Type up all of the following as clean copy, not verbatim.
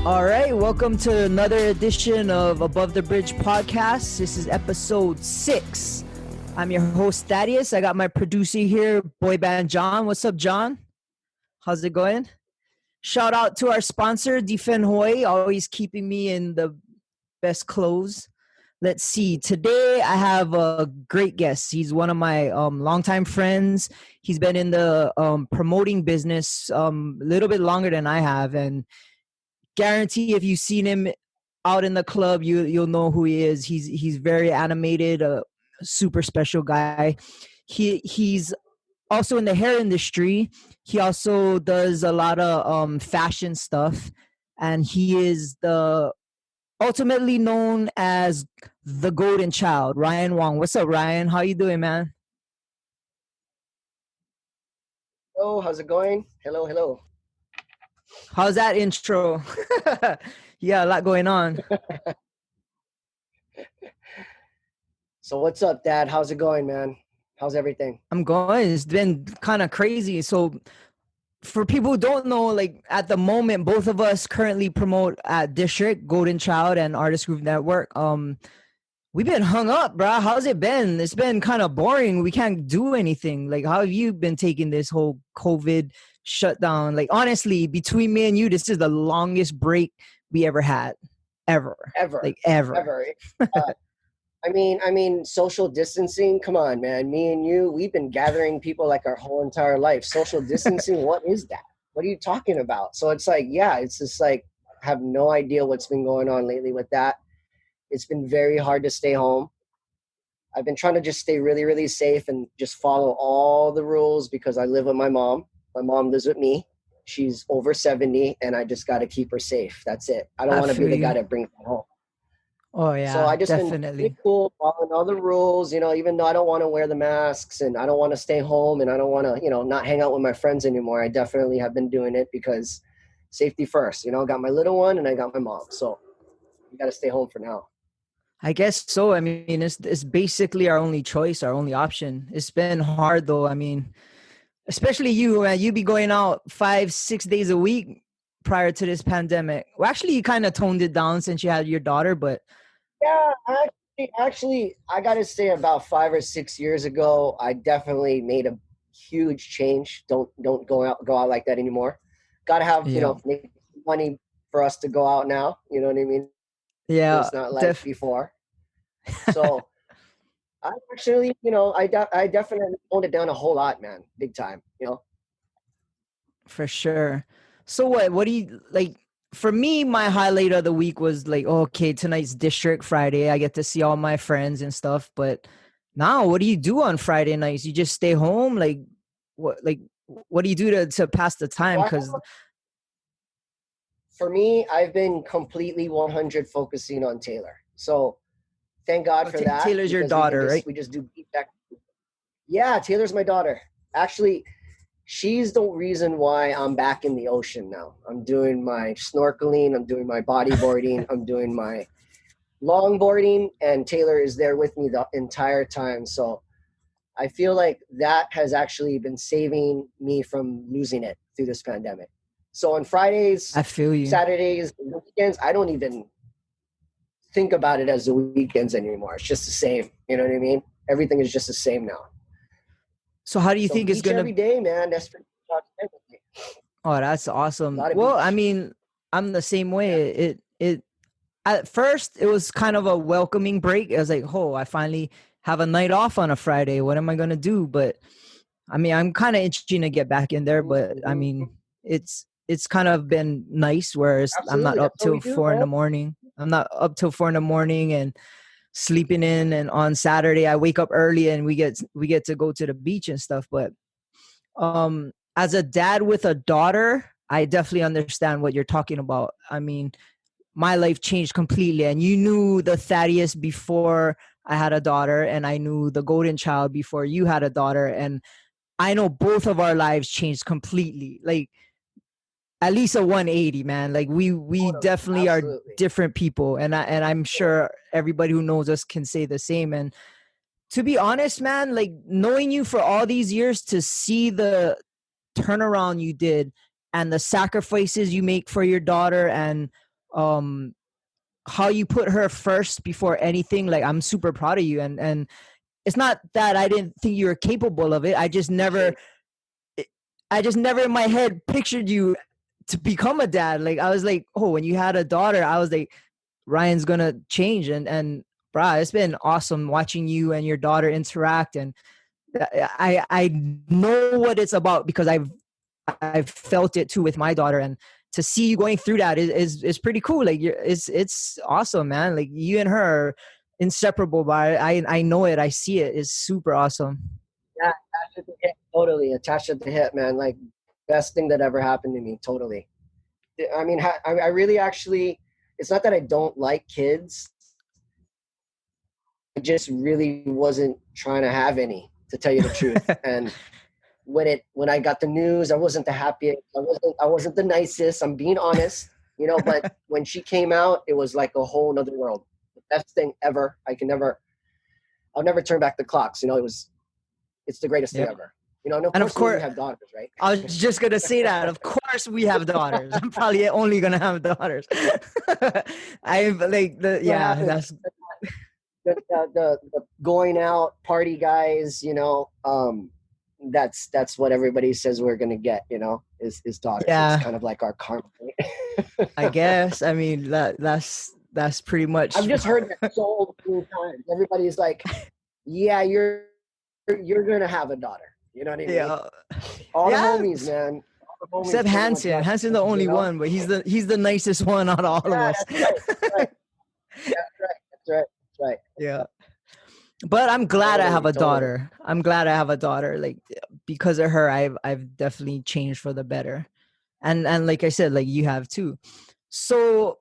All right, welcome to another edition of Above the Bridge podcast. This is episode 6. I'm your host, Thaddeus. I got my producer here, Boy Band John. What's up, John? How's it going? Shout out to our sponsor, Defend Hoy, always keeping me in the best clothes. Let's see. Today, I have a great guest. He's one of my longtime friends. He's been in the promoting business a little bit longer than I have, and guarantee if you've seen him out in the club, you'll know who he is. He's very animated, a super special guy. He's also in the hair industry. He also does a lot of fashion stuff, and he is the ultimately known as the GOLDENCHIld, Ryan Wong. What's up, Ryan? How you doing, man? Oh, how's it going? Hello. How's that intro? Yeah, a lot going on. So what's up, Dad? How's it going, man? How's everything? I'm going. It's been kind of crazy. So for people who don't know, like at the moment, both of us currently promote at District, GOLDENCHIld, and Artist Group Network. We've been hung up, bro. How's it been? It's been kind of boring. We can't do anything. Like, how have you been taking this whole COVID shutdown? Like, honestly, between me and you, this is the longest break we ever had. Ever. Like, ever. I mean, social distancing. Come on, man. Me and you, we've been gathering people like our whole entire life. Social distancing, what is that? What are you talking about? So it's like, yeah, it's just like, I have no idea what's been going on lately with that. It's been very hard to stay home. I've been trying to just stay really, really safe and just follow all the rules because I live with my mom. My mom lives with me. She's over 70, and I just got to keep her safe. That's it. I don't want to be the guy that brings her home. Oh, yeah, so I just definitely. been really cool, following all the rules, even though I don't want to wear the masks and I don't want to stay home and I don't want to, not hang out with my friends anymore. I definitely have been doing it because safety first. I got my little one and I got my mom. So you got to stay home for now. I guess so. I mean, it's basically our only choice, our only option. It's been hard, though. I mean, especially you, you be going out 5-6 days a week prior to this pandemic. Well, actually, you kind of toned it down since you had your daughter, but yeah, actually, I got to say about 5 or 6 years ago, I definitely made a huge change. Don't go out like that anymore. Got to have, make money for us to go out now. You know what I mean? Yeah, it's not like before. So I actually, I definitely toned it down a whole lot, man. Big time, For sure. So what do you like? For me, my highlight of the week was like, okay, tonight's District Friday. I get to see all my friends and stuff. But now, what do you do on Friday nights? You just stay home? Like, what do you do to pass the time? Because for me, I've been completely 100 focusing on Taylor. So thank God for that. Taylor's your daughter, right? We just do feedback. Yeah, Taylor's my daughter. Actually, she's the reason why I'm back in the ocean now. I'm doing my snorkeling. I'm doing my bodyboarding. I'm doing my longboarding. And Taylor is there with me the entire time. So I feel like that has actually been saving me from losing it through this pandemic. So on Fridays, I feel you. Saturdays, weekends, I don't even think about it as the weekends anymore. It's just the same. You know what I mean? Everything is just the same now. So how do you think it's going to... every day, man. That's for... Oh, that's awesome. Well, I mean, I'm the same way. Yeah. It at first, it was kind of a welcoming break. I was like, oh, I finally have a night off on a Friday. What am I going to do? But I mean, I'm kind of itching to get back in there. But I mean, it's kind of been nice, whereas I'm not up till 4 in the morning. I'm not up till 4 in the morning and sleeping in. And on Saturday, I wake up early and we get to go to the beach and stuff. But as a dad with a daughter, I definitely understand what you're talking about. I mean, my life changed completely. And you knew the Thaddeus before I had a daughter, and I knew the GOLDENCHIld before you had a daughter. And I know both of our lives changed completely. Like, at least a 180, man. Like we definitely are different people. And I'm sure everybody who knows us can say the same. And to be honest, man, like knowing you for all these years, to see the turnaround you did and the sacrifices you make for your daughter and how you put her first before anything. Like, I'm super proud of you. And it's not that I didn't think you were capable of it. I just never in my head pictured you to become a dad. Like, I was like, oh, when you had a daughter, I was like, Ryan's gonna change. And brah, it's been awesome watching you and your daughter interact. And I know what it's about because I've felt it too with my daughter. And to see you going through that is pretty cool. Like, it's awesome, man. Like, you and her are inseparable, but I know it. I see it. It's super awesome. Yeah, attached at the hip, totally attached at the hip, man. Like, best thing that ever happened to me, totally. I mean, I really actually. It's not that I don't like kids. I just really wasn't trying to have any, to tell you the truth. And when I got the news, I wasn't the happiest. I wasn't the nicest. I'm being honest, you know. But when she came out, it was like a whole nother world. The best thing ever. I'll never turn back the clocks. You know, it's the greatest thing ever. You know, and of course we have daughters, right? I was just gonna say that. Of course we have daughters. I'm probably only gonna have daughters. I've like that's the going out party guys, you know. That's what everybody says we're gonna get, you know, is daughters. Yeah. It's kind of like our karma. I guess. I mean, that's pretty much. I've just heard that so many times. Everybody's like, "Yeah, you're gonna have a daughter." You know what I mean? Yeah. All the homies, man. Except Hanson. Hanson's the only one, but he's the nicest one out of all of us. That's right. That's right. Yeah. But I'm glad I have a daughter. I'm glad I have a daughter. Like, because of her, I've definitely changed for the better. And like I said, like, you have too. So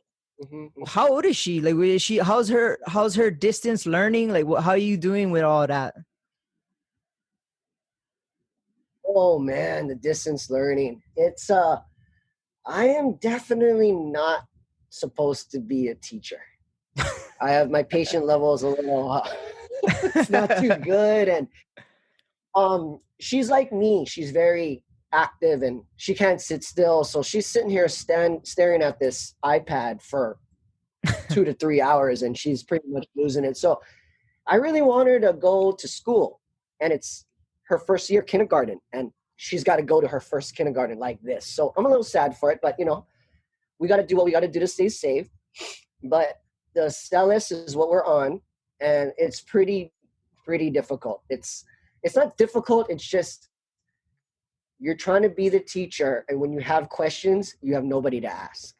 how old is she? Like, how's her distance learning? Like, how are you doing with all that? Oh man, the distance learning. It's I am definitely not supposed to be a teacher. I have my patient levels a little it's not too good. And she's like me. She's very active and she can't sit still. So she's sitting here staring at this iPad for 2 to 3 hours and she's pretty much losing it. So I really want her to go to school, and it's her first year kindergarten, and she's got to go to her first kindergarten like this. So I'm a little sad for it, but you know, we got to do what we got to do to stay safe. But the Stellis is what we're on, and it's pretty difficult. It's not difficult. It's just you're trying to be the teacher, and when you have questions, you have nobody to ask.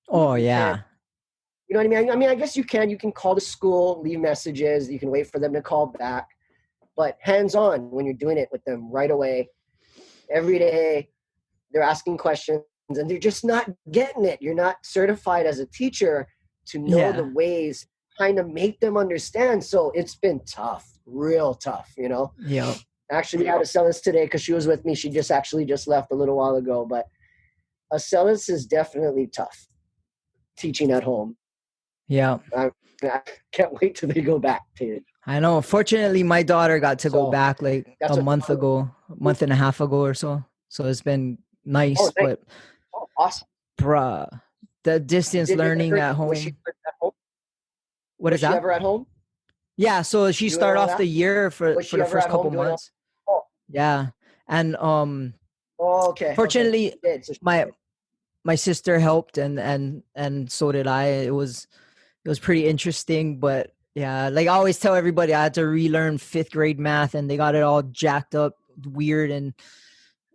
Oh yeah. You know what I mean? I mean, I guess you can call the school, leave messages. You can wait for them to call back. But hands-on, when you're doing it with them right away, every day, they're asking questions, and they're just not getting it. You're not certified as a teacher to know the ways, kind of make them understand. So it's been tough, real tough, you know? Yeah. Actually, we had Acellus today because she was with me. She just left a little while ago. But Acellus is definitely tough, teaching at home. Yeah. I can't wait till they go back to it. I know. Fortunately, my daughter got to go back like a month and a half ago or so. So it's been nice. Oh, nice. But awesome. Bruh, the distance learning at home. Was she at home? What is that? Was she ever at home? Yeah, so she started off the year for the first couple months. Yeah. And okay. Fortunately, my sister helped and so did I. It was pretty interesting, but yeah, like I always tell everybody, I had to relearn 5th grade math, and they got it all jacked up weird, and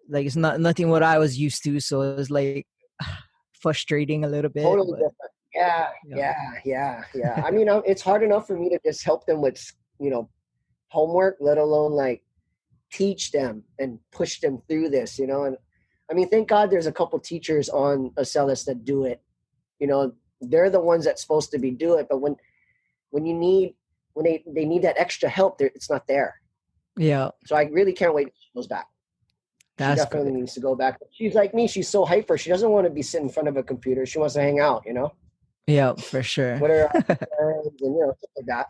like it's nothing what I was used to, so it was like frustrating a little bit. Totally different. Yeah. I mean, it's hard enough for me to just help them with, you know, homework, let alone like teach them and push them through this, you know. And I mean, thank God there's a couple teachers on Acellus that do it. You know, they're the ones that's supposed to do it, but when they need that extra help, it's not there. Yeah. So I really can't wait till she goes back. She definitely needs to go back. She's like me. She's so hyper. She doesn't want to be sitting in front of a computer. She wants to hang out, you know? Yeah, for sure. With her friends and, you know, stuff like that.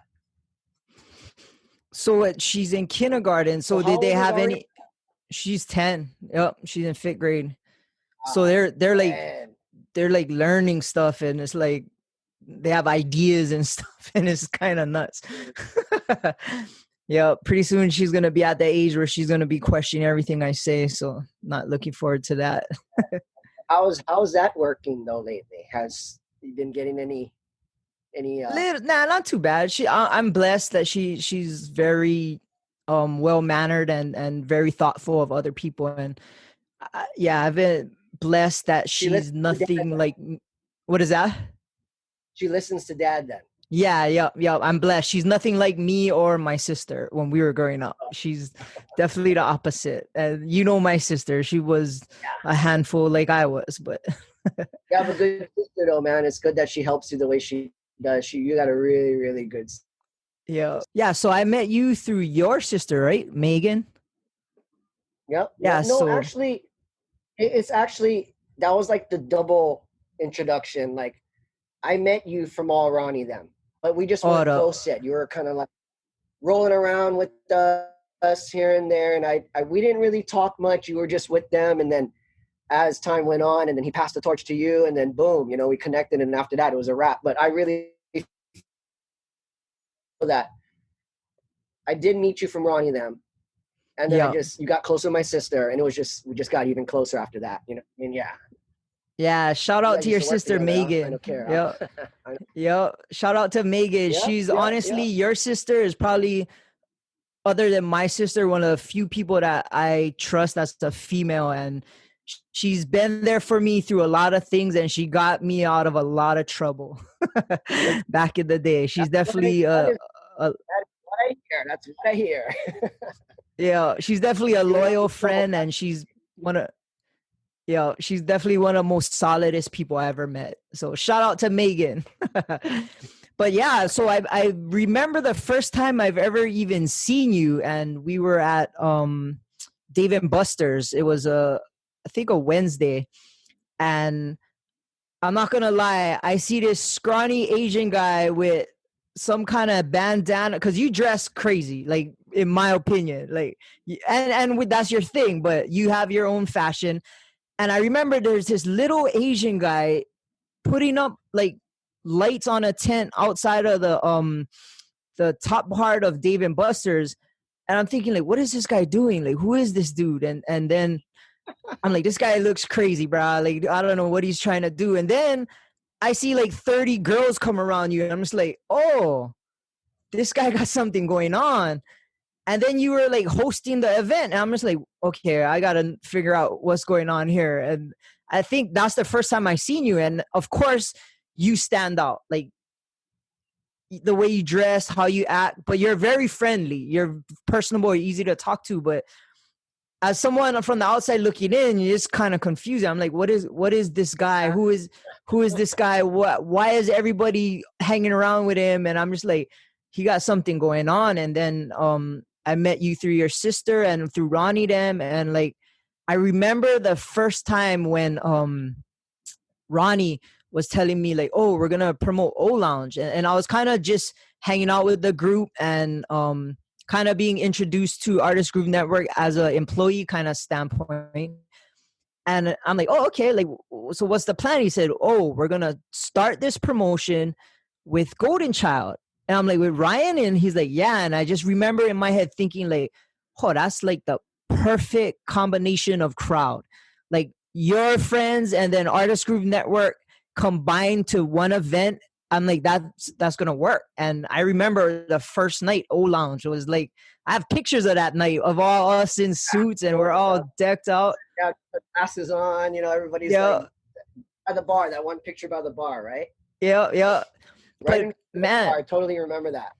So she's in kindergarten. So did they have any? She's 10. Yep, she's in 5th grade. So they're they're like learning stuff, and it's like they have ideas and stuff, and it's kind of nuts. Yeah, pretty soon she's gonna be at the age where she's gonna be questioning everything I say. So not looking forward to that. How's that working though lately? Has you been getting any Nah, not too bad. I'm blessed that she's very well mannered and very thoughtful of other people, and yeah, I've been blessed that she's nothing like. What is that? She listens to dad then. Yeah, yeah. I'm blessed. She's nothing like me or my sister when we were growing up. She's definitely the opposite. And you know my sister. She was a handful like I was, but you have a good sister though, man. It's good that she helps you the way she does. You got a really, really good sister. Yeah. So I met you through your sister, right, Megan? Yep. Yeah. No, actually, it's actually that was like the double introduction. Like I met you from all Ronnie them, but we just weren't close yet. You were kind of like rolling around with us here and there, and we didn't really talk much. You were just with them, and then as time went on, and then he passed the torch to you, and then boom, we connected, and after that, it was a wrap. But I really feel that I did meet you from Ronnie them, and then you got close with my sister, and we just got even closer after that. Yeah, shout out to your sister Megan. I don't care. Yeah. Shout out to Megan. She's honestly your sister is probably, other than my sister, one of the few people that I trust that's a female, and she's been there for me through a lot of things, and she got me out of a lot of trouble back in the day. She's definitely that's what I hear. That's what I hear. Yeah, she's definitely a loyal friend, and she's she's definitely one of the most solidest people I ever met. So shout out to Megan. But yeah, so I remember the first time I've ever even seen you, and we were at Dave and Buster's. It was I think a Wednesday, and I'm not gonna lie, I see this scrawny Asian guy with some kind of bandana, because you dress crazy, like in my opinion, like, and that's your thing, but you have your own fashion. And I remember there's this little Asian guy putting up like lights on a tent outside of the top part of Dave and Buster's. And I'm thinking, like, what is this guy doing? Like, who is this dude? And then I'm like, this guy looks crazy, bro. Like, I don't know what he's trying to do. And then I see like 30 girls come around you, and I'm just like, oh, this guy got something going on. And then you were like hosting the event, and I'm just like, okay, I got to figure out what's going on here. And I think that's the first time I seen you. And of course you stand out, like the way you dress, how you act, but you're very friendly. You're personable, you're easy to talk to. But as someone from the outside looking in, you're just kind of confused. I'm like, what is this guy? Who is this guy? Why is everybody hanging around with him? And I'm just like, he got something going on. And then, I met you through your sister and through Ronnie them. And like, I remember the first time when Ronnie was telling me like, oh, we're going to promote O Lounge. And I was kind of just hanging out with the group and kind of being introduced to Artist Group Network as an employee kind of standpoint. And I'm like, oh, okay. Like, so what's the plan? He said, oh, we're going to start this promotion with Goldenchild. And I'm like, with Ryan? And he's like, yeah. And I just remember in my head thinking like, oh, that's like the perfect combination of crowd. Like your friends and then Artist Group Network combined to one event. I'm like, that's going to work. And I remember the first night, O Lounge, it was like, I have pictures of that night of all us in suits, and we're all decked out. Yeah, the glasses on, everybody's like by the bar, that one picture by the bar, right? Yeah. Right, but man, I totally remember that.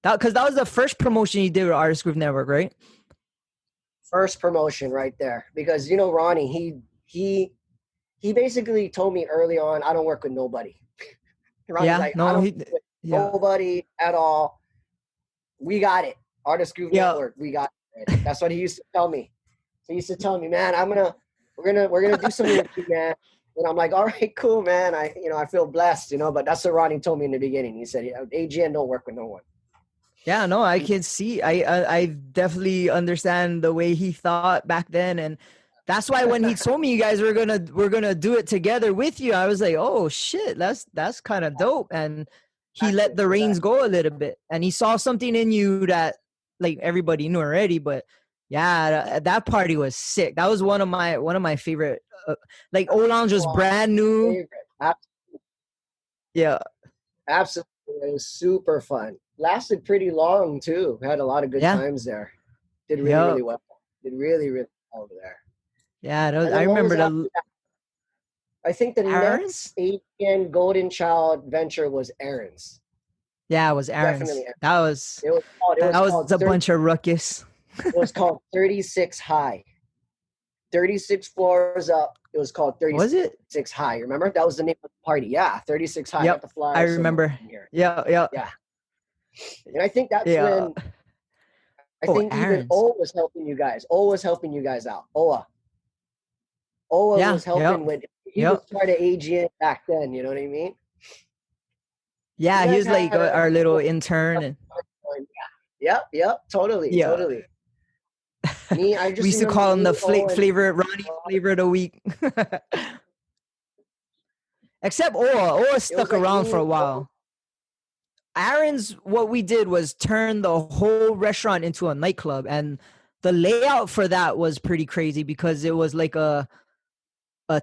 Because that was the first promotion you did with Artist Group Network, right? First promotion right there. Because Ronnie, he basically told me early on, I don't work with nobody. Ronnie's like, I don't work with nobody at all. We got it. Artist Group Network, we got it. That's what he used to tell me. So he used to tell me, man, we're gonna do something with you, man. And I'm like, all right, cool, man. I feel blessed, but that's what Ronnie told me in the beginning. He said, AGN don't work with no one. Yeah, no, I can see. I definitely understand the way he thought back then. And That's why when he told me you guys were gonna do it together with you, I was like, oh shit, that's kind of dope. And he let the reins go a little bit, and he saw something in you that like everybody knew already. But yeah, that party was sick. That was one of my favorite. Like Olange was brand new. Yeah, absolutely. It was super fun. Lasted pretty long too. Had a lot of good times there. Did really well. Did really well over there. Yeah, I remember that. I think the next Asian Goldenchild venture was Aaron's. Yeah, it was Aaron's. Definitely Aaron's. That was a bunch of ruckus. It was called 36 High. 36 floors up. It was called 36 High. Remember? That was the name of the party. Yeah, 36 High. Yep, I remember. Yeah. And I think that's when I think even O was helping you guys. O was helping you guys out. Oa was helping with. He was part of AGN back then. You know what I mean? Yeah, he was like our little intern. Yep, totally. Me, I just we used to call him the flavor of the week. Except Oa stuck around for a while. Aaron's, what we did was turn the whole restaurant into a nightclub, and the layout for that was pretty crazy because it was like a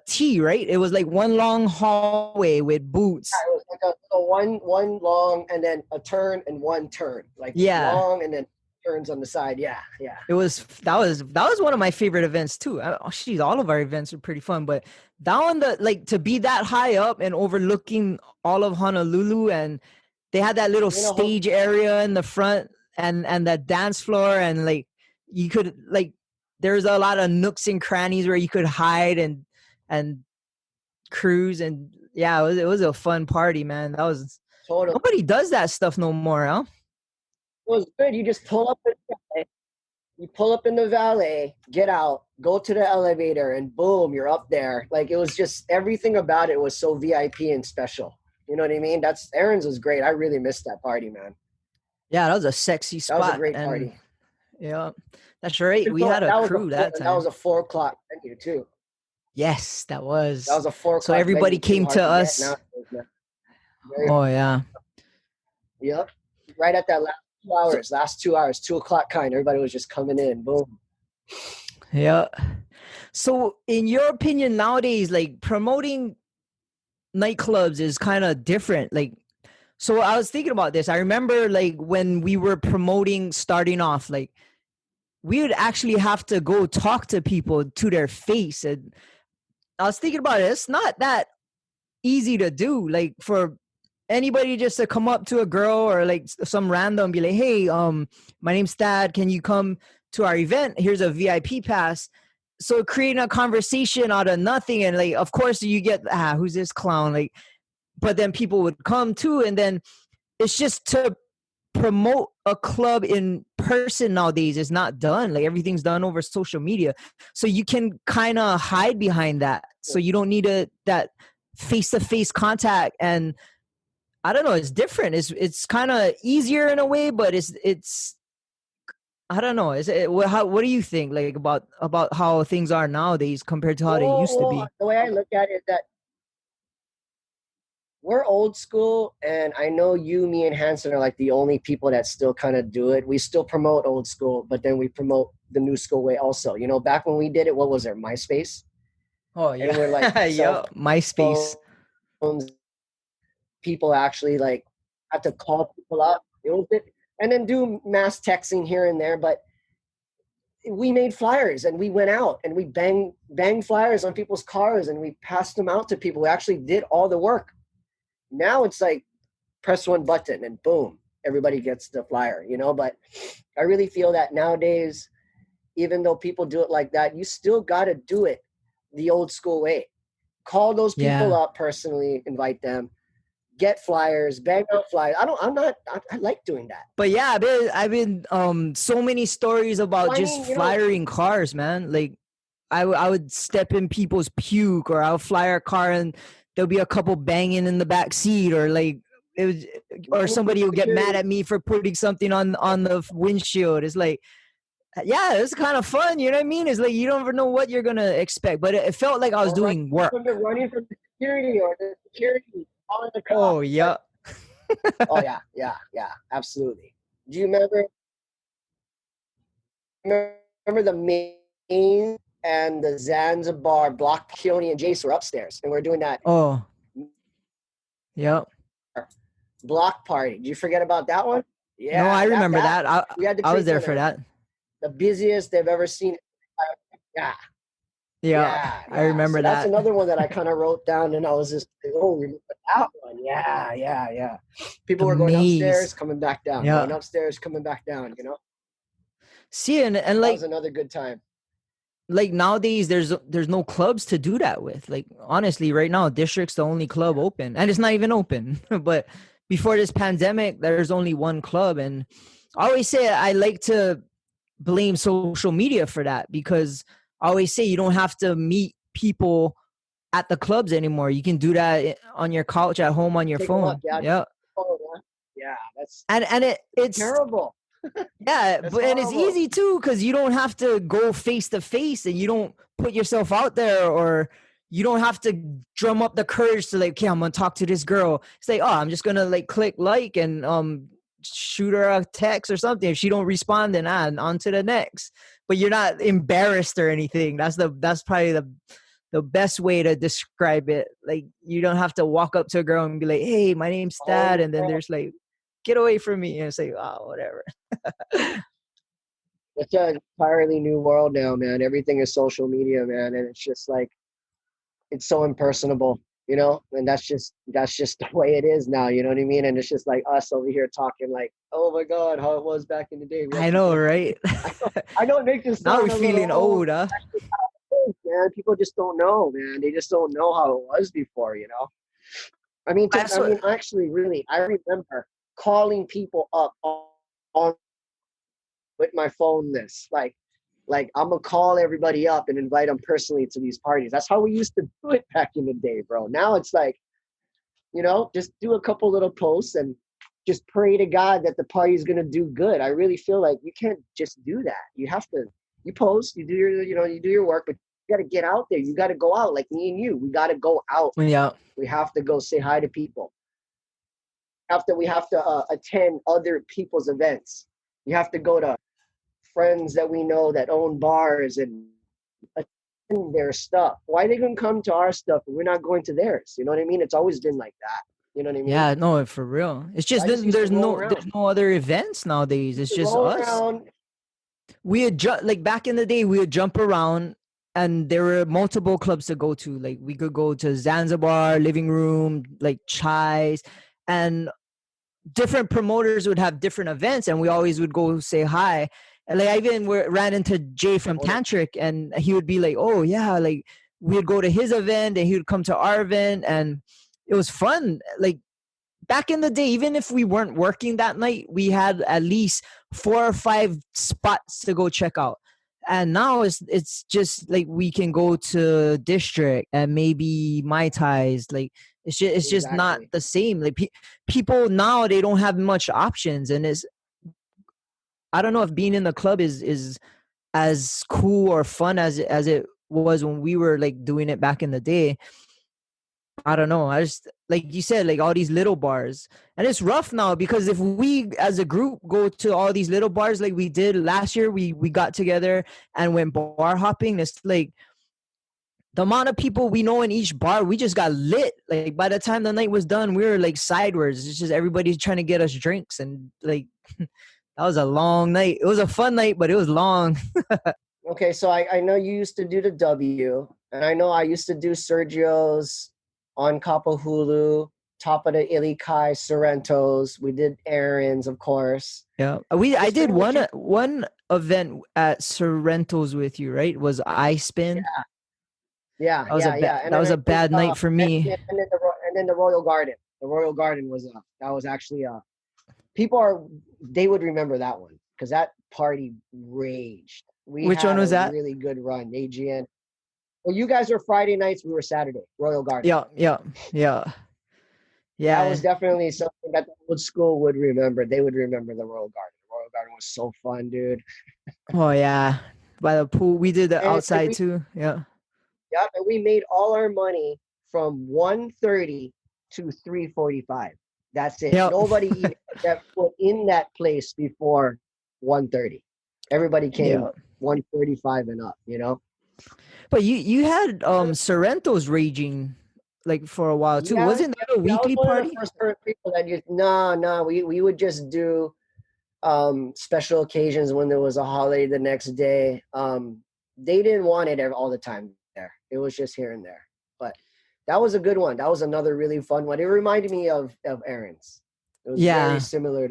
T, right? It was like one long hallway with booths. Yeah, it was like a one long and then a turn and one turn, like long and then turns on the side. Yeah. That was one of my favorite events too. All of our events are pretty fun, but down to be that high up and overlooking all of Honolulu, and they had that little stage area in the front and that dance floor, and like you could there's a lot of nooks and crannies where you could hide and cruise, and it was a fun party, man. That was totally. Nobody does that stuff no more, huh? It was good. You just pull up in the valet, get out, go to the elevator, and boom, you're up there. Like, it was just, everything about it was so VIP and special. You know what I mean? Aaron's was great. I really missed that party, man. Yeah, that was a sexy spot. That was a great party. Yeah, that's right. We had a crew that time. That was a 4:00 venue too. Yes, that was. That was a 4:00. So everybody came to us. Oh yeah. Yep. Right at that last 2 hours, 2:00 kind. Everybody was just coming in. Boom. Yeah. So in your opinion, nowadays, like, promoting nightclubs is kind of different. Like, so I was thinking about this. I remember, like, when we were promoting, starting off, like, we would actually have to go talk to people to their face. And I was thinking about it. It's not that easy to do. Like, for anybody just to come up to a girl or like some random, be like, hey, my name's Thad. Can you come to our event? Here's a VIP pass. So creating a conversation out of nothing. And like, of course you get, who's this clown? Like, but then people would come too. And then it's just to promote a club in person nowadays is not done. Like, everything's done over social media. So you can kind of hide behind that. So you don't need that face-to-face contact. And I don't know, it's different. It's kind of easier in a way, but it's I don't know. What do you think, like, about how things are nowadays compared to how they used to be? The way I look at it is that we're old school, and I know you, me, and Hanson are like the only people that still kind of do it. We still promote old school, but then we promote the new school way also. You know, back when we did it, what was there? MySpace? Oh yeah. And we're like, yeah, MySpace. People actually like have to call people up, and then do mass texting here and there. But we made flyers, and we went out and we banged flyers on people's cars, and we passed them out to people. We actually did all the work. Now it's like press one button and boom, everybody gets the flyer, you know. But I really feel that nowadays, even though people do it like that, you still got to do it the old school way. Call those people up personally, invite them, get flyers, bang out flyers. I like doing that. But yeah, I've been so many stories about flyering cars, man. Like, I would step in people's puke, or I'll flyer a car and there'll be a couple banging in the back seat, or like or somebody will get mad at me for putting something on the windshield. It's like, Yeah, it was kind of fun. You know what I mean? It's like you don't ever know what you're gonna expect, but it felt like I was doing work. Running from the security or the security calling the cops. Oh yeah. Oh yeah, absolutely. Do you remember the main and the Zanzibar block? Keone and Jace were upstairs, and we're doing that. Oh, yeah. Block party. Did you forget about that one? Yeah. No, I remember that. I was there for that. The busiest they've ever seen. Yeah. Yeah. I remember so that. That's another one that I kind of wrote down, and I was just like, oh, remember that one? Yeah. People were going upstairs, coming back down. Yeah. Going upstairs, coming back down. See, and that like was another good time. Like nowadays, there's no clubs to do that with. Like honestly, right now, District's the only club open, and it's not even open. But before this pandemic, there's only one club, and I always say I like to blame social media for that, because I always say you don't have to meet people at the clubs anymore. You can do that on your couch at home on your phone. Yeah. Yeah, that's it's terrible. Yeah, but and it's easy too, because you don't have to go face to face, and you don't put yourself out there, or you don't have to drum up the courage to like, okay, I'm gonna talk to this girl. It's like, oh, I'm just gonna like click like and shoot her a text or something. If she don't respond, then on to the next. But you're not embarrassed or anything. That's probably the best way to describe it. Like you don't have to walk up to a girl and be like, hey, my name's Thad, and then there's like, get away from me, and say, oh, whatever. It's an entirely new world now, man. Everything is social media, man, and it's just like it's so impersonable, and that's just the way it is now, you know what I mean? And it's just like us over here talking like, oh my god, how it was back in the day. I know, right? I know it makes us now we're feeling old, huh? Man, people just don't know, man. They just don't know how it was before, I mean, actually, really, I remember calling people up on with my phone list, like I'm gonna call everybody up and invite them personally to these parties. That's how we used to do it back in the day, bro. Now it's like, just do a couple little posts and just pray to God that the party's gonna do good. I really feel like you can't just do that. You have to, you post, you do your, you do your work, but you got to get out there. You got to go out, like me and you. We got to go out. Yeah. We have to go say hi to people. We have to attend other people's events. You have to go to friends that we know that own bars and attend their stuff. Why are they going to come to our stuff and we're not going to theirs? You know what I mean? It's always been like that. You know what I mean? Yeah, no, for real. It's just there's no other events nowadays. It's just us. Around. We had like back in the day, we would jump around, and there were multiple clubs to go to. Like we could go to Zanzibar, Living Room, like Chai's, and different promoters would have different events, and we always would go say hi. And like I even ran into Jay from Tantric, and he would be like, oh yeah, like we'd go to his event and he would come to our event, and it was fun. Like back in the day, even if we weren't working that night, we had at least 4 or 5 spots to go check out. And now it's just like we can go to District and maybe Mai Tais. Like it's just not the same. Like people now, they don't have much options, and I don't know if being in the club is as cool or fun as it was when we were like doing it back in the day. I don't know. I just, like you said, like all these little bars, and it's rough now because if we as a group go to all these little bars like we did last year, we got together and went bar hopping. It's like the amount of people we know in each bar, we just got lit. Like by the time the night was done, we were like sideways. It's just everybody's trying to get us drinks, and like that was a long night. It was a fun night, but it was long. Okay, so I know you used to do the W, and I know I used to do Sergio's on Kapahulu, top of the Ilikai, Sorrento's. We did errands, of course. Yeah, I did one event at Sorrento's with you, right? Was I Spin? Yeah. That was a bad night for me. And then the Royal Garden. The Royal Garden was that was actually they would remember that one because that party raged. Which one was that? Really good run, AGN. Well, you guys were Friday nights. We were Saturday. Royal Garden. Yeah. That was definitely something that the old school would remember. They would remember the Royal Garden. The Royal Garden was so fun, dude. Oh yeah, by the pool. We did the And outside we, too. Yeah. yeah, and we made all our money from 1:30 to 3:45. That's it. Yep. Nobody even stepped foot in that place before 1:30. Everybody came Yeah. 1:35 and up, you know? But you had Sorrento's raging like for a while too. Yeah, Wasn't that a I was weekly one of the party? first people that just no, we would just do special occasions when there was a holiday the next day. They didn't want it all the time there. It was just here and there. But that was a good one. That was another really fun one. It reminded me of Aaron's. It was Yeah. very similar.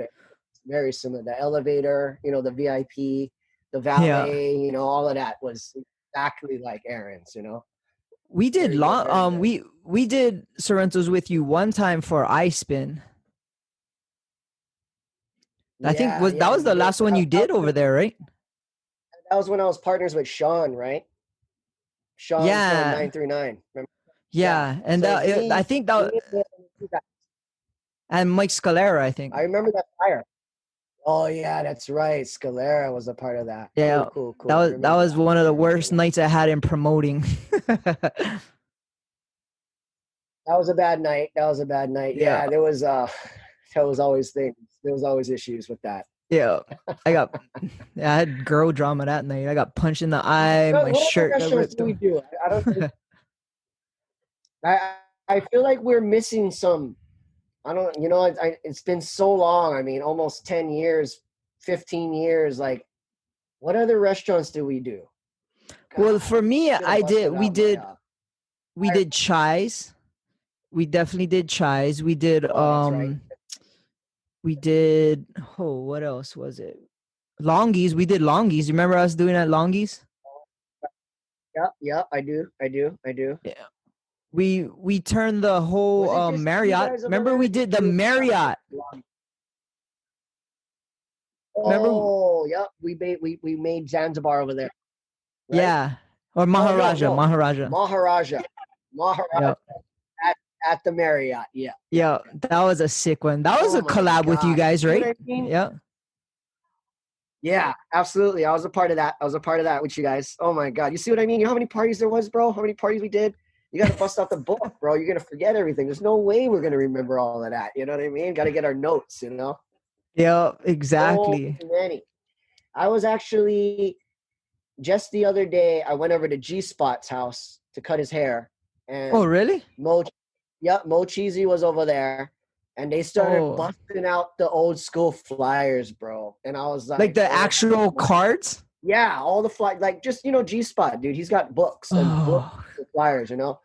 The elevator, you know, the VIP, the Yeah. valet, you know, all of that was exactly like Aaron's, you know. We did Very good, long very good. we did Sorrento's with you one time for I Spin. I think Yeah, that yeah, was we the did. last one you did over there, right? That was when I was partners with Sean, right? Sean from Yeah. 939. Remember? Yeah. Yeah. And So it was I me, think that and two guys. and Mike Scalera, I think. I remember that fire. Oh yeah, that's right. Scalera was a part of that. Yeah. Cool, cool, That cool. I was remember that. one of I the remember worst that. nights I had in promoting. That was a bad night. That was a bad night. Yeah. Yeah, there was there was always things. There was always issues with that. Yeah. I got I had girl drama that night. I got punched in the eye, my What other shirt got restaurants ripped do we off. do? I don't think I feel like we're missing some. I don't. You know, it's been so long. I mean, almost 10 years, 15 years. Like, what other restaurants do we do? Well, God, for me, should have busted out my. we did Chais. We definitely did Chais. Oh, that's right. We did oh, what else was it? Longies. We did Longies. You remember us doing at Longies? Yeah, yeah. I do. I do. I do. Yeah. We turned the whole Was it just you Marriott. guys over Remember there? we Or did did the you? Marriott. Remember Oh, yeah. We made Zanzibar over there, right? yeah. Or No, no, Maharaja, no. Maharaja. Maharaja, Maharaja Yeah. at, at the Marriott. Yeah, yeah, Yeah, yeah. that was a sick one. That was Oh a my collab with you God. guys, See what right? I mean? Yeah. Yeah, absolutely. I was a part of that. I was a part of that with you guys. Oh my God. You see what I mean? You know how many parties there was, bro? How many parties we did? You got to bust out the book, bro. You're going to forget everything. There's no way we're going to remember all of that. You know what I mean? Got to get our notes, you know? Yeah, So exactly. many. I was actually just the other day, I went over to G Spot's house to cut his hair. Oh, And really? Mo Cheesy was over there. And they started Oh, busting out the old school flyers, bro. And I was like like, the oh actual my. cards? Yeah, all the fly, like just G Spot, dude. He's got books and books Oh, and flyers, you know,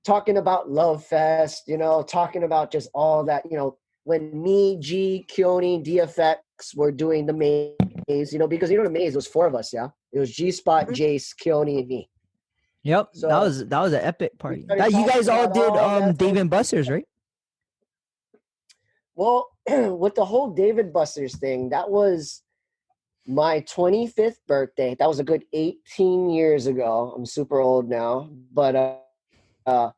talking about Love Fest, you know, talking about just all that, you know, when me, G, Keone, DFX were doing the maze, you know, because you know the maze was four of us, yeah. It was G Spot, mhm. Jace, Keone, and me. Yep. So That was an epic we party. started That you guys talking all about did all that. Dave and Buster's, right? Well, with the whole David Busters thing, that was my 25th birthday. That was a good 18 years ago. I'm super old now, but uh,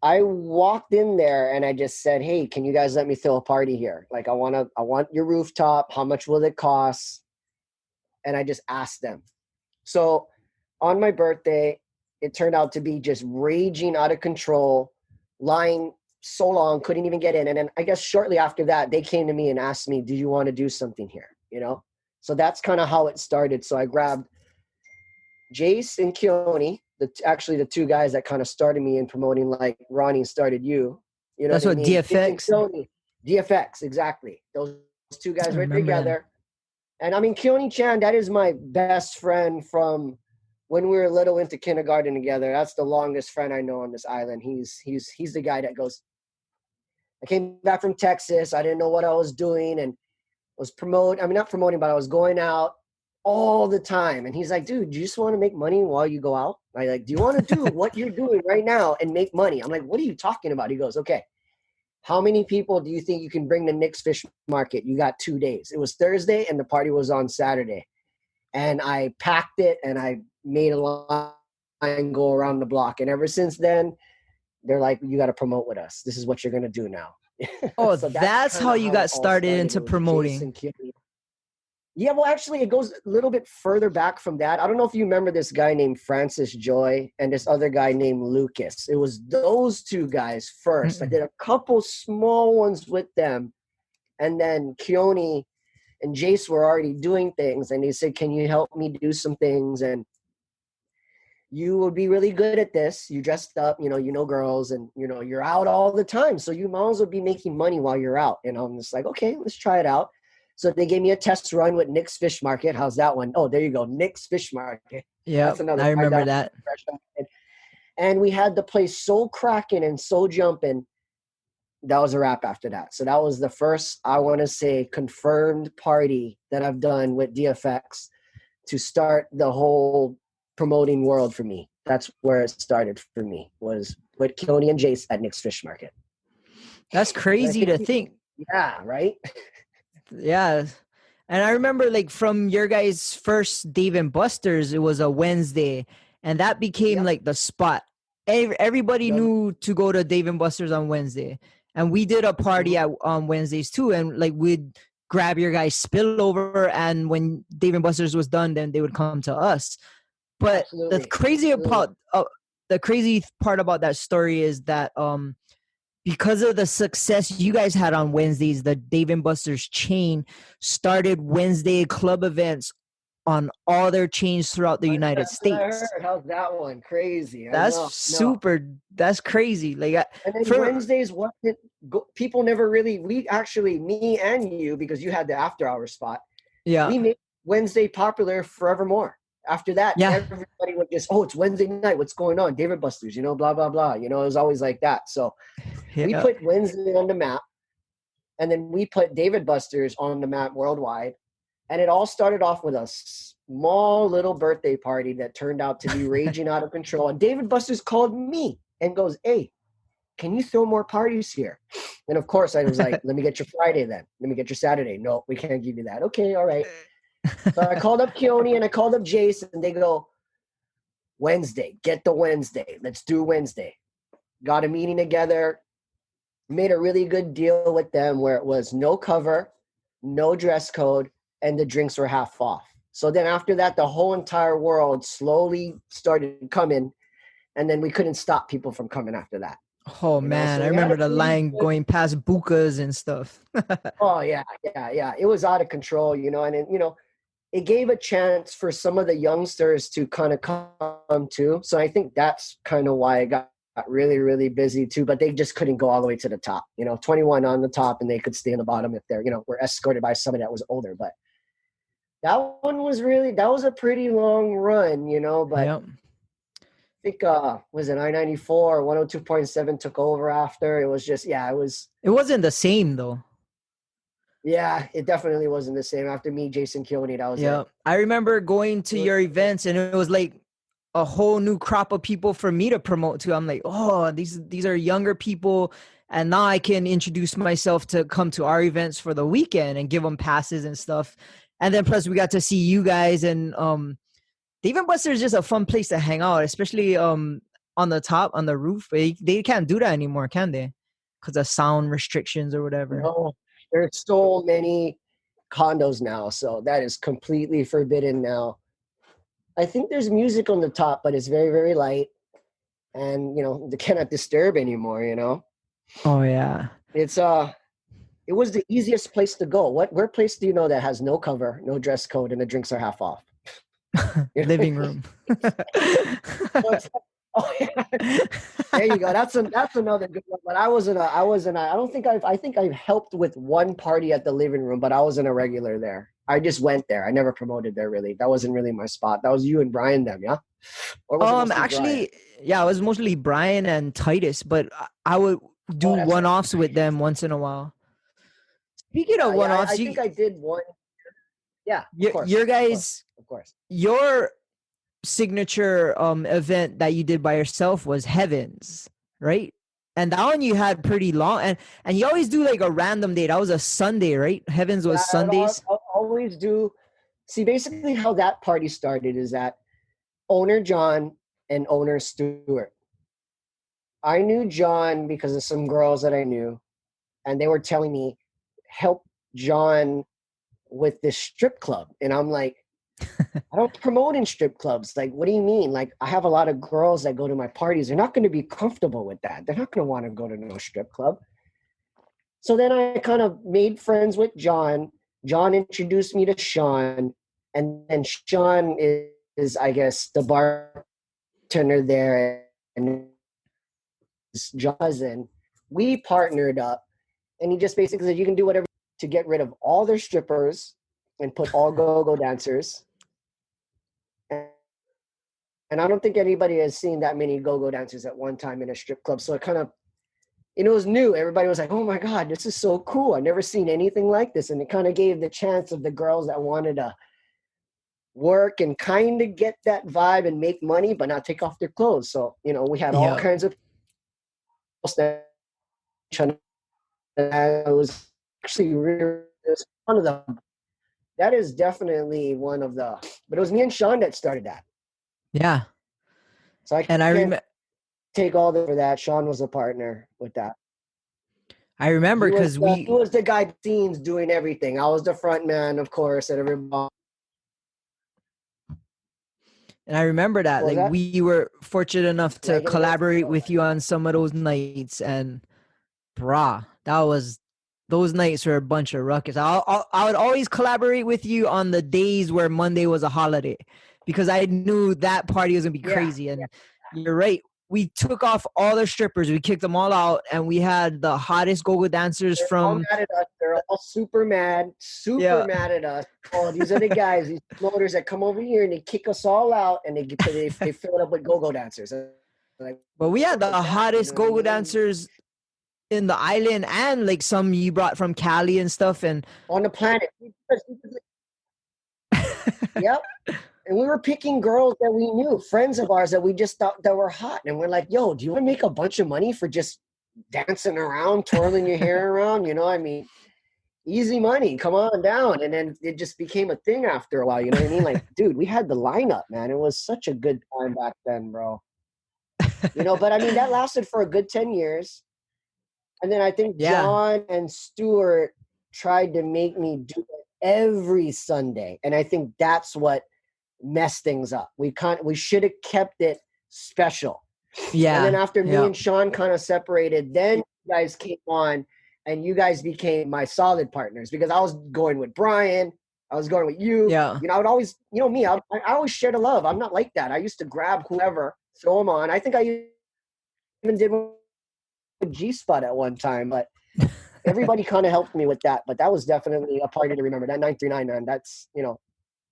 I walked in there and I just said, "Hey, can you guys let me throw a party here? Like, I want your rooftop. How much will it cost?" And I just asked them. So, on my birthday, it turned out to be just raging out of control, line so long, couldn't even get in. And then I guess shortly after that, they came to me and asked me, "Do you want to do something here?" You know. So that's kind of how it started. So I grabbed Jace and Keone, actually the two guys that kind of started me in promoting, like Ronnie started you. You know That's what I what mean? Jace and DFX. Keone, DFX, exactly. Those two guys I were remember that. together. And I mean, Keone Chan, that is my best friend from when we were little into kindergarten together. That's the longest friend I know on this island. He's the guy that goes. I came back from Texas. I didn't know what I was doing and was not promoting, but I was going out all the time. And he's like, dude, do you just want to make money while you go out? I like, do you want to do what you're doing right now and make money? I'm like, what are you talking about? He goes, okay, how many people do you think you can bring to Nick's Fish Market? You got 2 days. It was Thursday and the party was on Saturday. And I packed it and I made a line go around the block. And ever since then, they're like, you got to promote with us. This is what you're going to do now. Oh, So that's that's kind how of you how it got all started started. into It was promoting. Jason Kinney. Yeah, well, actually, it goes a little bit further back from that. I don't know if you remember this guy named Francis Joy and this other guy named Lucas. It was those two guys first. I did a couple small ones with them. And then Keone and Jace were already doing things. And they said, can you help me do some things? And you would be really good at this. You dressed up, you know girls, and, you're out all the time. So you might as well be making money while you're out. And I'm just like, okay, let's try it out. So they gave me a test run with Nick's Fish Market. How's that one? Oh, there you go. Nick's Fish Market. Yeah, I remember that. And we had the place so cracking and so jumping. That was a wrap after that. So that was the first, I want to say, confirmed party that I've done with DFX to start the whole promoting world for me. That's where it started for me, was with Keone and Jace at Nick's Fish Market. That's crazy to think. Yeah, right? Yeah. And I remember, like, from your guys' first Dave and Buster's, it was a Wednesday, and that became like the spot. Everybody knew to go to Dave and Buster's on Wednesday, and we did a party on Wednesdays too. And like, we'd grab your guys' spillover, and when Dave and Buster's was done, then they would come to us. But the crazy part about that story is that because of the success you guys had on Wednesdays, the Dave and Buster's chain started Wednesday club events on all their chains throughout the United States. How's that one? Crazy. That's crazy. Like, and then Wednesdays wasn't. People never really. We actually, me and you, because you had the after hour spot. Yeah. We made Wednesday popular forevermore. After that, everybody would just, it's Wednesday night. What's going on? David Buster's, blah, blah, blah. It was always like that. So we put Wednesday on the map, and then we put David Buster's on the map worldwide. And it all started off with a small little birthday party that turned out to be raging out of control. And David Buster's called me and goes, hey, can you throw more parties here? And of course, I was like, let me get your Friday then. Let me get your Saturday. No, we can't give you that. Okay, all right. So I called up Keone and I called up Jason, and they go, Wednesday, get the Wednesday. Let's do Wednesday. Got a meeting together, made a really good deal with them where it was no cover, no dress code, and the drinks were half off. So then after that, the whole entire world slowly started coming, and then we couldn't stop people from coming after that. Oh, man, I remember the line going past bukas and stuff. Oh, yeah. It was out of control, and it gave a chance for some of the youngsters to kind of come too. So I think that's kind of why it got really, really busy too, but they just couldn't go all the way to the top, 21 on the top, and they could stay on the bottom if they're, were escorted by somebody that was older. But that one was that was a pretty long run, but I think, was it I-94 or 102.7 took over after. It was just, it wasn't the same though. Yeah, it definitely wasn't the same. After me, Jason Keone, that was it. I remember going to your events, and it was like a whole new crop of people for me to promote to. I'm like, oh, these are younger people, and now I can introduce myself to come to our events for the weekend and give them passes and stuff. And then plus we got to see you guys, and Dave and Buster's is just a fun place to hang out, especially on the top, on the roof. They can't do that anymore, can they? Because of sound restrictions or whatever. No. There's so many condos now, so that is completely forbidden now. I think there's music on the top, but it's very, very light. And, they cannot disturb anymore, Oh, yeah. It was the easiest place to go. Where place do you know that has no cover, no dress code, and the drinks are half off? Living room. Oh, yeah. There you go. That's another good one. But I think I've helped with one party at the living room, but I wasn't a regular there. I just went there. I never promoted there really. That wasn't really my spot. That was you and Brian them, yeah? Or was actually, Brian? Yeah, it was mostly Brian and Thaddeus, but I would do one-offs with them once in a while. Speaking of one-offs, I think I did one. Yeah, your guys, of course. Your signature event that you did by yourself was Heavens, right? And that one you had pretty long, and you always do like a random day. That was a Sunday, right? Heavens was Sundays. I'll always do. See, basically how that party started is that owner John and owner Stuart. I knew John because of some girls that I knew, and they were telling me, help John with this strip club. And I'm like, I don't promote in strip clubs. Like, what do you mean? Like, I have a lot of girls that go to my parties. They're not going to be comfortable with that. They're not going to want to go to no strip club. So then I kind of made friends with John. John introduced me to Sean. And then Sean is I guess, the bartender there. And John's cousin. We partnered up. And he just basically said, you can do whatever to get rid of all their strippers and put all go-go dancers. And I don't think anybody has seen that many go-go dancers at one time in a strip club. So it kind of, it was new. Everybody was like, oh my God, this is so cool. I've never seen anything like this. And it kind of gave the chance of the girls that wanted to work and kind of get that vibe and make money, but not take off their clothes. So, we had all kinds of it was actually really one of the, that is definitely one of the, but it was me and Sean that started that. Yeah. So I remember take all the for that. Sean was a partner with that. I remember because he was the guy behind the scenes doing everything. I was the front man, of course, at everybody. And I remember that, like, we were fortunate enough to collaborate with you on some of those nights, and those nights were a bunch of ruckus. I would always collaborate with you on the days where Monday was a holiday, because I knew that party was gonna be crazy. And you're right. We took off all the strippers. We kicked them all out, and we had the hottest go-go dancers all mad at us. They're all super mad mad at us. Oh, these are the guys, these promoters that come over here and they kick us all out, and they fill it up with go-go dancers. Like, but we had the hottest go-go dancers in the island, and like some you brought from Cali and stuff, and on the planet. Yep. And we were picking girls that we knew, friends of ours that we just thought that were hot. And we're like, yo, do you want to make a bunch of money for just dancing around, twirling your hair around? I mean, easy money, come on down. And then it just became a thing after a while. You know what I mean? Like, dude, we had the lineup, man. It was such a good time back then, bro. But I mean, that lasted for a good 10 years. And then I think John and Stuart tried to make me do it every Sunday. And I think that's what messed things up. We should have kept it special. Yeah. And then after me and Sean kind of separated, then you guys came on and you guys became my solid partners, because I was going with Brian. I was going with you. Yeah. I would always, me, I always share the love. I'm not like that. I used to grab whoever, throw them on. I think I even did with G-Spot at one time, but everybody kind of helped me with that. But that was definitely a party to remember. That 939, man, that's,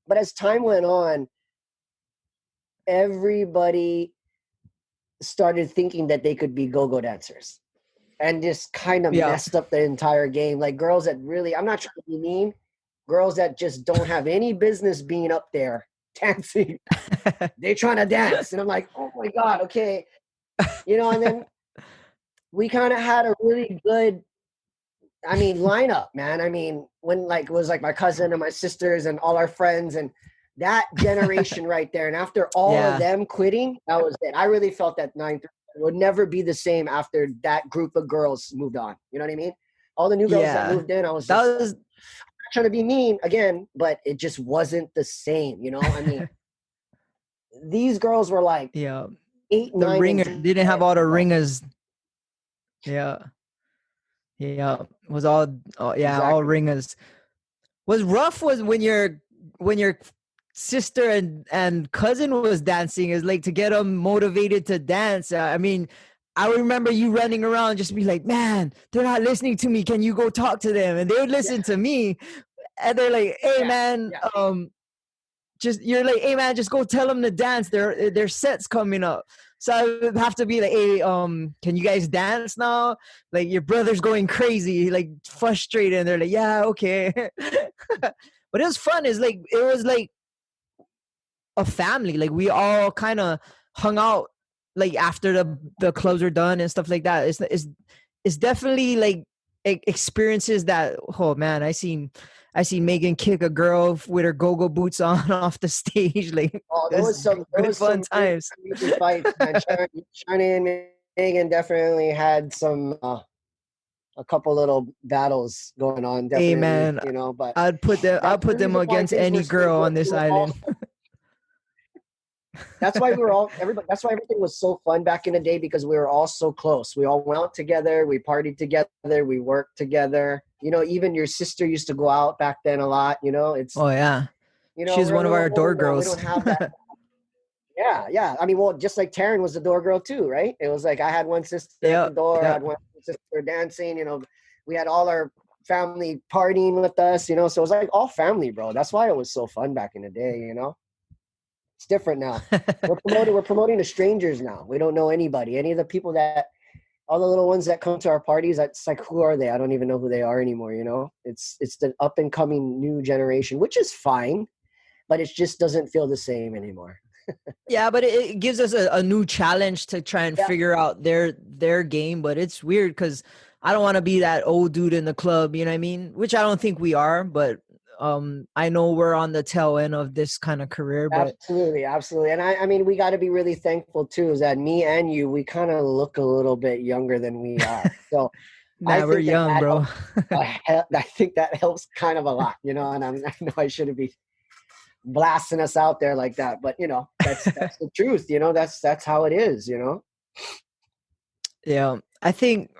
But as time went on, everybody started thinking that they could be go-go dancers, and just kind of messed up the entire game. Like girls that really, I'm not trying to be mean, girls that just don't have any business being up there dancing. They trying to dance. And I'm like, oh my God, okay. And then we kind of had a really good, lineup, man. When it was like my cousin and my sisters and all our friends and that generation right there. And after all of them quitting, that was it. I really felt that 9 would never be the same after that group of girls moved on. You know what I mean? All the new girls that moved in, I was just I'm not trying to be mean again, but it just wasn't the same. These girls were like 8, 9. The ringers didn't have all the ringers. Yeah. Yeah, it was all all ringers. Was rough was when your sister and cousin was dancing, is like to get them motivated to dance. I remember you running around just be like, man, they're not listening to me. Can you go talk to them? And they would listen to me, and they're like, hey man, you're like, hey man, just go tell them to dance. Their set's coming up. So I would have to be like, hey, can you guys dance now? Like your brother's going crazy, like frustrated. And they're like, yeah, okay. But it was fun. It was like a family. Like we all kind of hung out like after the clubs were done and stuff like that. It's definitely like experiences that, oh man, I seen Megan kick a girl with her go-go boots on off the stage. Like, there was some fun times. Fights, man. Shani and Megan definitely had some a couple little battles going on, definitely. Hey man, you know, but I'd put them against any girl on this island. That's why that's why everything was so fun back in the day, because we were all so close. We all went out together, we partied together, we worked together. You know, even your sister used to go out back then a lot, you know. Oh yeah. You know, she's one of our door girls. We don't have that. Yeah. I mean, well, just like Taryn was the door girl too, right? It was like I had one sister at the door, I had one sister dancing, you know, we had all our family partying with us, you know, so it was like all family, bro. That's why it was so fun back in the day, you know. It's different now. We're promoting to strangers now. We don't know anybody. Any of the people all the little ones that come to our parties, it's like, who are they? I don't even know who they are anymore, you know? It's the up and coming new generation, which is fine, but it just doesn't feel the same anymore. Yeah, but it gives us a new challenge to try and figure out their game. But it's weird because I don't want to be that old dude in the club, you know what I mean? Which I don't think we are, but I know we're on the tail end of this kind of career. But absolutely. And I mean, we got to be really thankful too, is that me and you, we kind of look a little bit younger than we are. So nah, we're young, bro. I think that helps kind of a lot, you know, and I know I shouldn't be blasting us out there like that, but you know, that's the truth, you know, that's how it is, you know. Yeah, I think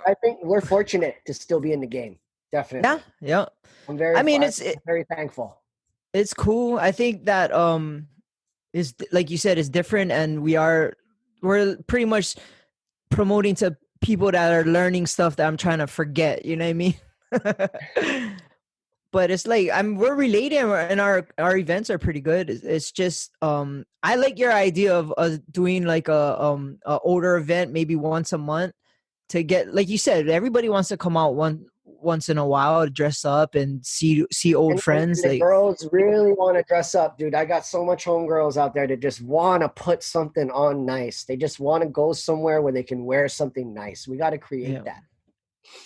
we're fortunate to still be in the game. Definitely. Yeah. I'm very thankful. It's cool. I think that is, like you said, is different, and we're pretty much promoting to people that are learning stuff that I'm trying to forget, you know what I mean? But it's like we're related, and our events are pretty good. It's just I like your idea of doing like a older event maybe once a month to get, like you said, everybody wants to come out once in a while to dress up and see old friends. The girls really want to dress up, dude. I got so much homegirls out there that just want to put something on nice. They just want to go somewhere where they can wear something nice. We got to create that.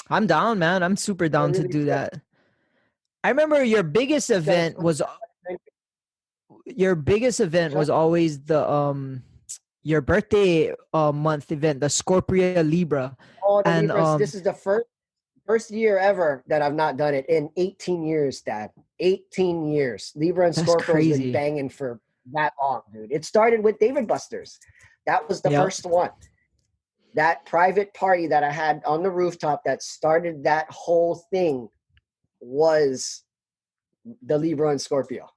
I'm down, man. I'm super down to do that. I remember your biggest event was always the your birthday month event, the Scorpio Libra. Oh, the Libras. This is the first year ever that I've not done it in 18 years, Dad. 18 years. Libra and Scorpio has been banging for that long, dude. It started with David Buster's. That was the first one. That private party that I had on the rooftop that started that whole thing was the Libra and Scorpio.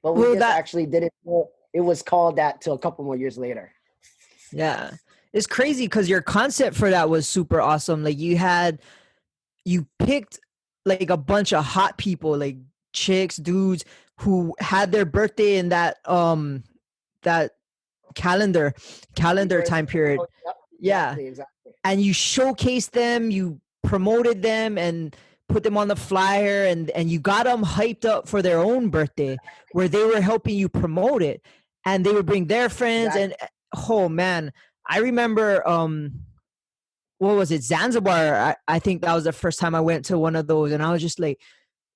But we actually didn't know it was called that till a couple more years later. Yeah. It's crazy because your concept for that was super awesome. Like you picked like a bunch of hot people, like chicks, dudes who had their birthday in that that calendar time period. Yep, exactly. And you showcased them, you promoted them, and put them on the flyer, and you got them hyped up for their own birthday, where they were helping you promote it, and they would bring their friends. And oh man, I remember what was it, Zanzibar? I think that was the first time I went to one of those, and I was just like,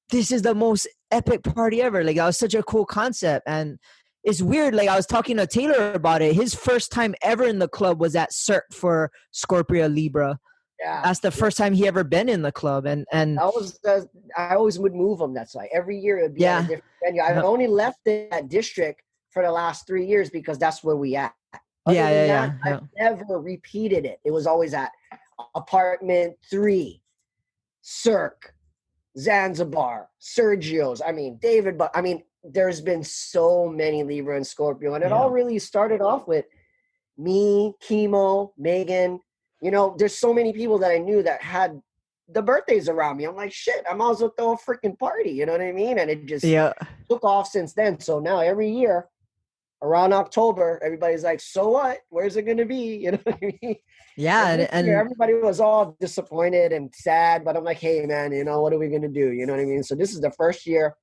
this is the most epic party ever. Like, that was such a cool concept. And it's weird, like I was talking to Taylor about it, his first time ever in the club was at CERT for Scorpio Libra. Yeah, that's the first time he ever been in the club, and I always would move him. That's why every year it'd be at a different venue. I've only left that district for the last 3 years because that's where we at. I've never repeated it. It was always at Apartment 3, Cirque, Zanzibar, Sergio's. I mean, David, but I mean, there's been so many Libra and Scorpio, and it all really started off with me, Chemo, Megan. You know, there's so many people that I knew that had the birthdays around me. I'm like, shit, I might as well throw a freaking party. You know what I mean? And it just took off since then. So now every year around October, everybody's like, so what? Where's it going to be? You know what I mean? Yeah. And everybody was all disappointed and sad, but I'm like, hey, man, you know, what are we going to do? You know what I mean? So this is the first year,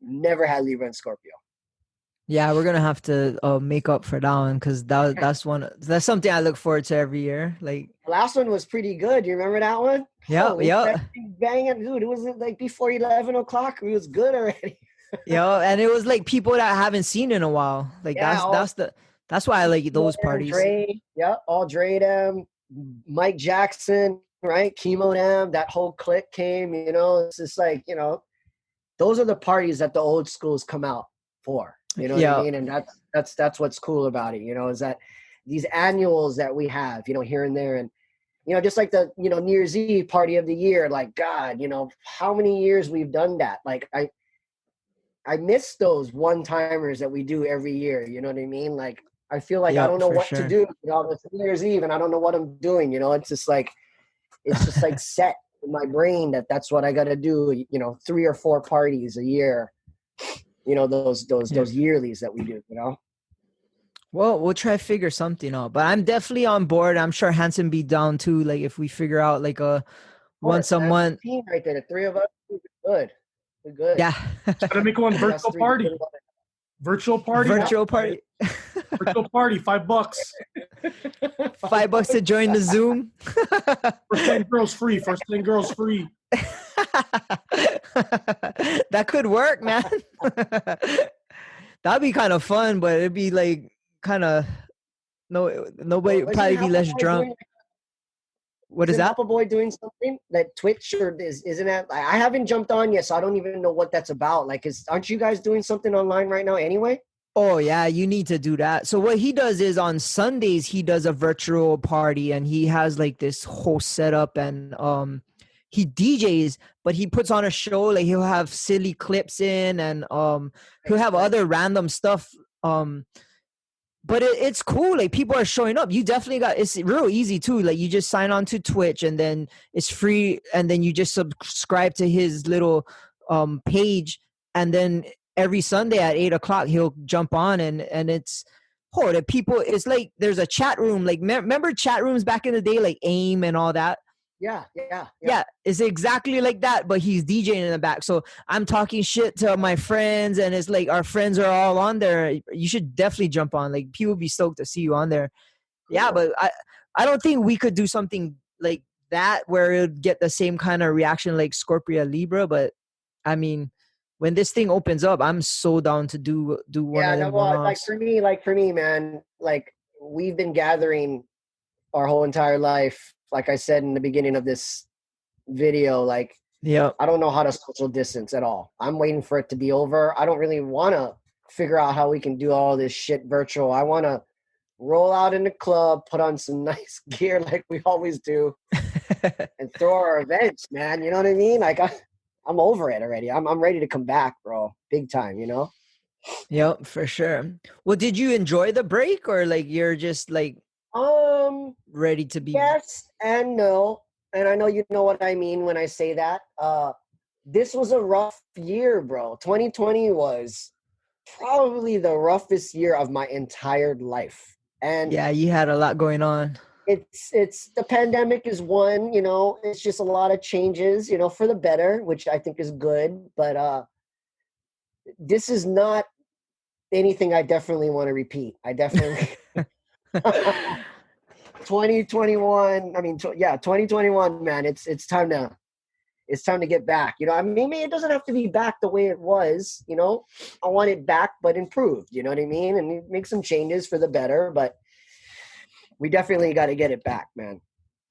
never had Libra and Scorpio. Yeah, we're gonna have to make up for that one, because that's something I look forward to every year. Like, the last one was pretty good. You remember that one? Yeah. Banging, dude. It was like before 11 o'clock. It was good already. And it was like people that I haven't seen in a while. Like that's why I like those parties. Dre, all Dre, them, Mike Jackson, right? Chemo Dam, that whole clique came, it's just like, those are the parties that the old schools come out for, you know what I mean? And that's what's cool about it, is that these annuals that we have, here and there. And, just like the, New Year's Eve party of the year, like, God, how many years we've done that. Like, I miss those one-timers that we do every year, you know what I mean? Like, I feel like I don't know what to do, it's New Year's Eve and I don't know what I'm doing, it's just like set in my brain that's what I got to do, 3 or 4 parties a year, those yearlies that we do, Well, we'll try to figure something out, but I'm definitely on board. I'm sure Hanson be down too. Like if we figure out like a once a month team right there, the 3 of us, we're good. Yeah. Gotta make one virtual party. Virtual party. Virtual party. Virtual party, $5. $5 to join the Zoom. First 10 girls free. That could work, man. That'd be kind of fun, but it'd be like kind of nobody probably be less drunk. What is that? Papa Boy doing something that Twitch or isn't that? I haven't jumped on yet, so I don't even know what that's about. Like, aren't you guys doing something online right now anyway? Oh yeah, you need to do that. So what he does is on Sundays he does a virtual party and he has like this whole setup and he DJs, but he puts on a show. Like he'll have silly clips in and he'll have other random stuff. But it's cool. Like people are showing up. You definitely it's real easy too. Like you just sign on to Twitch and then it's free. And then you just subscribe to his little page. And then every Sunday at 8:00, he'll jump on and it's, the people, it's like, there's a chat room. Like remember chat rooms back in the day, like AIM and all that? Yeah. It's exactly like that, but he's DJing in the back. So I'm talking shit to my friends and it's like our friends are all on there. You should definitely jump on. Like people be stoked to see you on there. Cool. Yeah, but I don't think we could do something like that where it would get the same kind of reaction like Scorpio Libra. But I mean, when this thing opens up, I'm so down to do one of them. Like for me, man, like we've been gathering our whole entire life. Like I said in the beginning of this video, like, I don't know how to social distance at all. I'm waiting for it to be over. I don't really want to figure out how we can do all this shit virtual. I want to roll out in the club, put on some nice gear like we always do, and throw our events, man. You know what I mean? Like I'm over it already. I'm ready to come back, bro. Big time, Yep, for sure. Well, did you enjoy the break or like you're just like ready to be? Yes and no. And I know you know what I mean when I say that. This was a rough year, bro. 2020 was probably the roughest year of my entire life. And yeah, you had a lot going on. It's the pandemic is one, it's just a lot of changes, for the better, which I think is good. But this is not anything I definitely want to repeat. I definitely 2021. I mean, 2021, man. It's time to get back. I mean, it doesn't have to be back the way it was. I want it back, but improved. You know what I mean? And make some changes for the better. But we definitely got to get it back, man.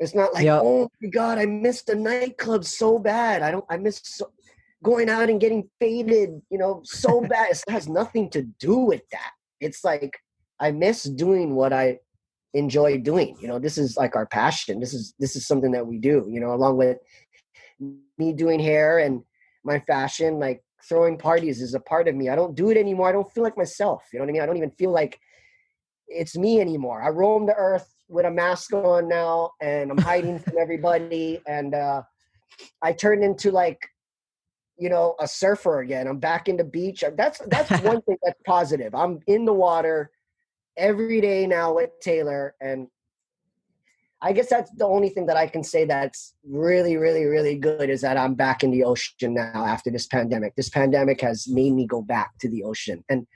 It's not like, oh my God, I missed the nightclub so bad. I miss going out and getting faded. So bad. It has nothing to do with that. It's like I miss doing what I enjoy doing. This is like our passion. This is something that we do, along with me doing hair and my fashion, like throwing parties is a part of me. I don't do it anymore. I don't feel like myself. You know what I mean? I don't even feel like it's me anymore. I roam the earth with a mask on now and I'm hiding from everybody. And I turned into like, a surfer again. I'm back in the beach. That's one thing that's positive. I'm in the water every day now with Taylor. And I guess that's the only thing that I can say that's really, really, really good is that I'm back in the ocean now after this pandemic. This pandemic has made me go back to the ocean. And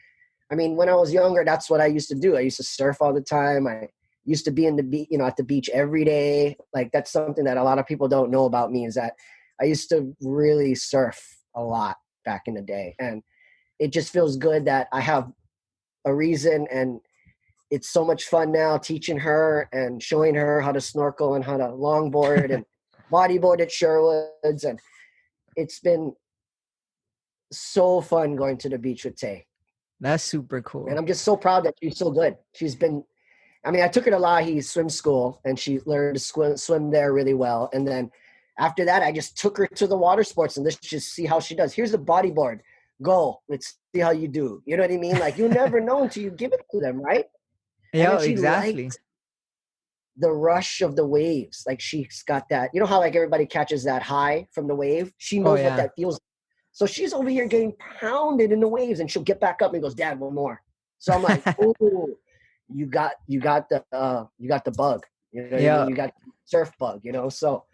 I mean, when I was younger, that's what I used to do. I used to surf all the time. I used to be in the beach, at the beach every day. Like that's something that a lot of people don't know about me is that I used to really surf a lot back in the day. And it just feels good that I have a reason, and it's so much fun now teaching her and showing her how to snorkel and how to longboard. And bodyboard at Sherwood's, and it's been so fun going to the beach with Tay. That's super cool. And I'm just so proud that she's so good. I took her to Lahi swim school, and she learned to swim there really well. And then after that, I just took her to the water sports, and let's just see how she does. Here's a bodyboard. Go. Let's see how you do. You know what I mean? Like, you'll never know until you give it to them, right? Yeah, exactly. The rush of the waves. Like, she's got that. You know how, like, everybody catches that high from the wave? She knows what that feels like. So she's over here getting pounded in the waves, and she'll get back up and goes, Dad, one more. So I'm like, ooh, you got the bug. You know what I mean? You got the surf bug, you know? So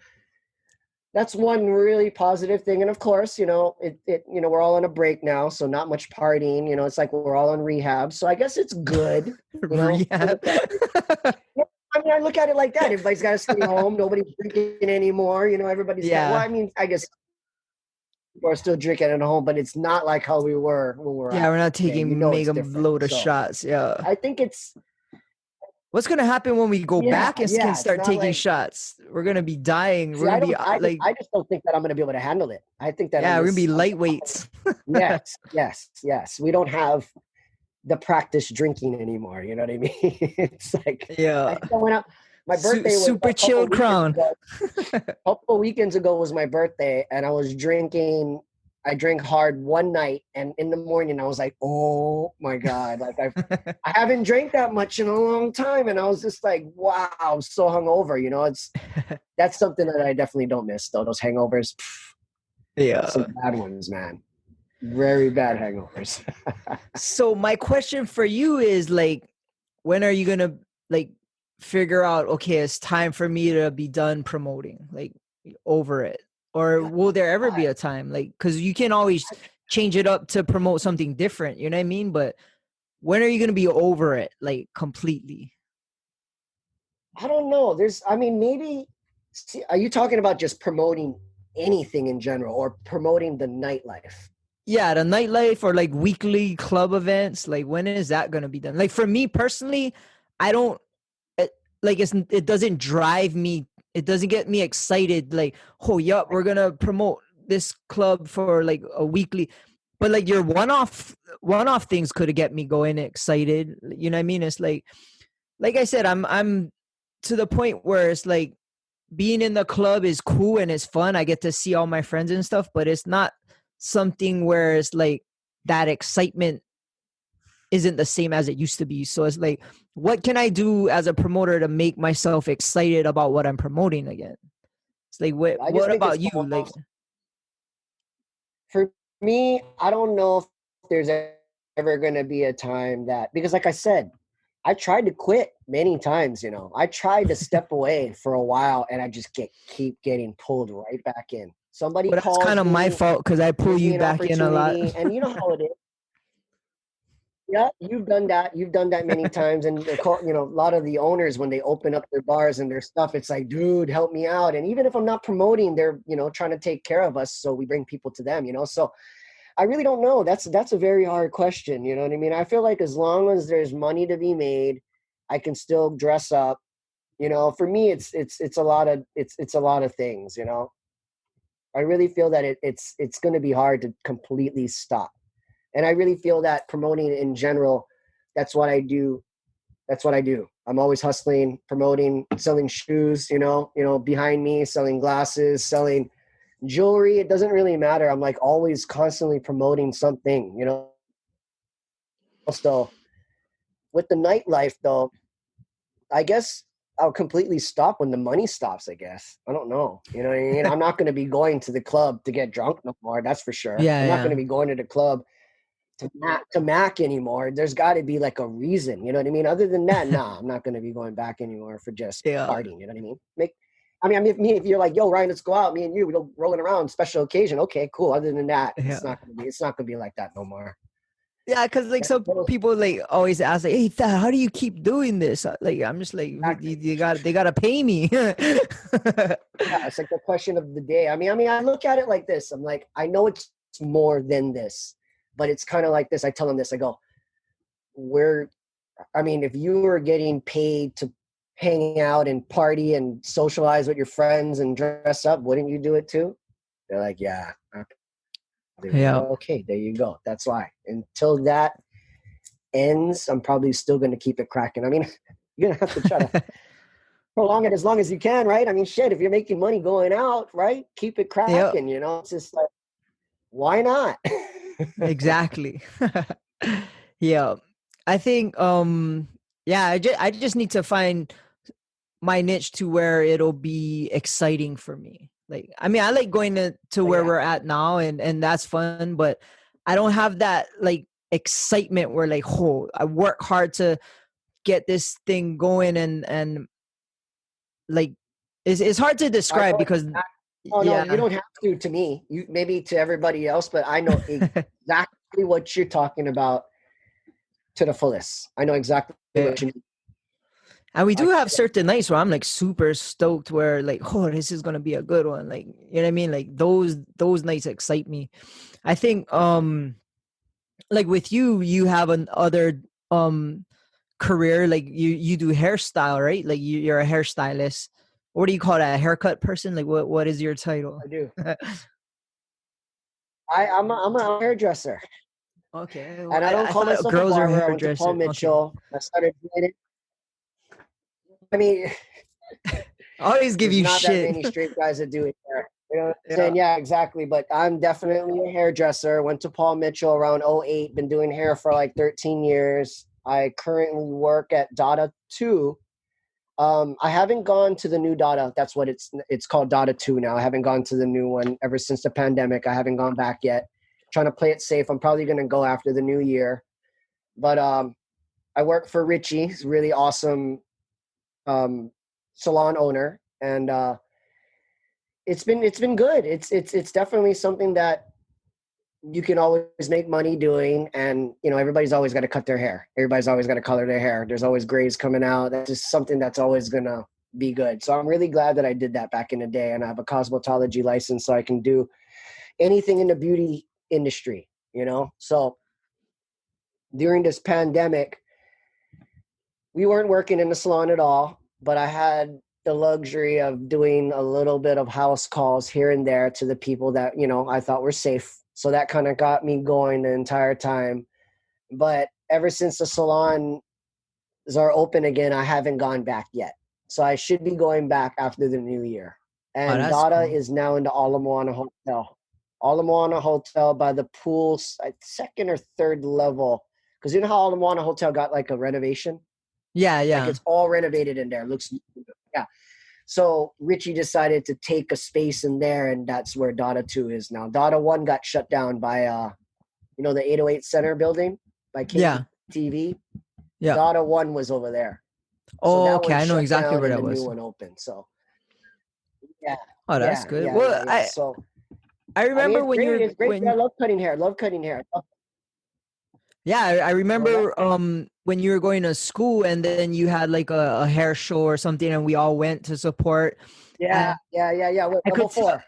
that's one really positive thing. And of course, you know, we're all on a break now, so not much partying. You know, it's like we're all on rehab. So I guess it's good. You know? Rehab. I mean, I look at it like that. Everybody's got to stay home. Nobody's drinking anymore. You know, everybody's well, I mean, I guess people are still drinking at home, but it's not like how we were when we're we're not taking mega load of shots. Yeah. I think it's what's gonna happen when we go back and can start taking shots? We're gonna be dying. We're gonna be I just don't think that I'm gonna be able to handle it. I think that we're gonna be lightweights. yes. We don't have the practice drinking anymore. You know what I mean? It's like I went out. My birthday was super chilled crown. A couple of weekends ago was my birthday, and I was drinking. I drank hard one night, and in the morning I was like, "Oh my God!" Like I haven't drank that much in a long time, and I was just like, "Wow, I'm so hungover." You know, that's something that I definitely don't miss though. Those hangovers, some bad ones, man. Very bad hangovers. So my question for you is like, when are you gonna figure out, okay, it's time for me to be done promoting, like over it? Or will there ever be a time, like, because you can always change it up to promote something different, you know what I mean? But when are you going to be over it, like, completely? I don't know. Maybe, are you talking about just promoting anything in general or promoting the nightlife? Yeah, the nightlife or like weekly club events. Like, when is that going to be done? Like, for me personally, I don't, it doesn't drive me. It doesn't get me excited. Like, oh, yup, we're going to promote this club for like a weekly. But like your one-off things could get me going excited. You know what I mean? It's like I said, I'm to the point where it's like being in the club is cool and it's fun. I get to see all my friends and stuff, but it's not something where it's like that excitement isn't the same as it used to be. So it's like, what can I do as a promoter to make myself excited about what I'm promoting again? It's like, what about you? Like, for me, I don't know if there's ever going to be a time that, because like I said, I tried to quit many times, you know. I tried to step away for a while, and I just keep getting pulled right back in. Somebody calls me. That's kind of my fault because I pull you back in a lot. And you know how it is. Yeah, you've done that. You've done that many times. And, you know, a lot of the owners, when they open up their bars and their stuff, it's like, dude, help me out. And even if I'm not promoting, they're, you know, trying to take care of us. So we bring people to them, you know. So I really don't know. That's a very hard question. You know what I mean? I feel like as long as there's money to be made, I can still dress up. You know, for me, it's a lot of things, you know. I really feel that it's going to be hard to completely stop. And I really feel that promoting in general, that's what I do. I'm always hustling, promoting, selling shoes, you know, behind me, selling glasses, selling jewelry. It doesn't really matter. I'm like always constantly promoting something, you know. So with the nightlife though, I guess I'll completely stop when the money stops, I guess. I don't know. You know what I mean? I'm not going to be going to the club to get drunk no more. That's for sure. I'm not going to be going to the club to Mac anymore. There's got to be like a reason, you know what I mean? Other than that, nah, I'm not going to be going back anymore for just partying, you know what I mean? If you're like, yo, Ryan, let's go out, me and you, we go rolling around, special occasion. Okay, cool. Other than that, it's not going to be like that no more. Yeah, because like some people like always ask like, hey, Thad, how do you keep doing this? Like, I'm just like, they gotta pay me. Yeah, it's like the question of the day. I mean, I look at it like this. I'm like, I know it's more than this, but it's kind of like this. I tell them this. I go, if you were getting paid to hang out and party and socialize with your friends and dress up, wouldn't you do it too? They're like, yeah. Yeah. Okay, there you go. That's why. Until that ends, I'm probably still going to keep it cracking. I mean, you're going to have to try to prolong it as long as you can, right? I mean, shit, if you're making money going out, right? Keep it cracking, you know? It's just like, why not? Exactly. Yeah. I think I just need to find my niche to where it'll be exciting for me. Like, I mean, I like going to where we're at now, and that's fun, but I don't have that like excitement where like, oh, I work hard to get this thing going, and like it's hard to describe because no, you don't have to me. You maybe to everybody else, but I know exactly what you're talking about to the fullest. I know exactly what you mean. And we do have certain nights where I'm like super stoked where like, oh, this is gonna be a good one. Like, you know what I mean? Like those nights excite me. I think like with you have an other career, like you do hairstyle, right? Like you're a hairstylist. What do you call that? A haircut person? Like what is your title? I do. I'm a hairdresser. Okay. Well, and I don't call myself a barber. I went to Paul Mitchell. Okay. I started doing it. I mean, always give you not shit. That many straight guys that do it there. You know what I'm saying? Yeah, exactly. But I'm definitely a hairdresser. Went to Paul Mitchell around 2008. Been doing hair for like 13 years. I currently work at Dada 2. I haven't gone to the new Dada. That's what it's called, Dada 2 now. I haven't gone to the new one ever since the pandemic. I haven't gone back yet. Trying to play it safe. I'm probably going to go after the new year. But I work for Richie. He's a really awesome salon owner, and it's been good. It's definitely something that you can always make money doing, and you know, everybody's always got to cut their hair. Everybody's always got to color their hair. There's always grays coming out. That's just something that's always gonna be good. So I'm really glad that I did that back in the day, and I have a cosmetology license, so I can do anything in the beauty industry, you know. So during this pandemic, we weren't working in the salon at all, but I had the luxury of doing a little bit of house calls here and there to the people that, you know, I thought were safe. So that kind of got me going the entire time. But ever since the salons are open again, I haven't gone back yet. So I should be going back after the new year. And Dada is now in the Ala Moana Hotel. Ala Moana Hotel by the pool, second or third level. Because you know how Ala Moana Hotel got like a renovation? Yeah. Like it's all renovated in there. Looks, yeah. So Richie decided to take a space in there, and that's where Dada 2 is now. Dada 1 got shut down by, you know, the 808 Center building by KTV. Yeah. Dada 1 was over there. Oh, so okay. I know exactly where that was. The new one opened. So, yeah. Oh, that's good. Yeah, well, I remember when you were great. I love cutting hair. Yeah, I remember when you were going to school, and then you had like a hair show or something, and we all went to support. Yeah. Level 4.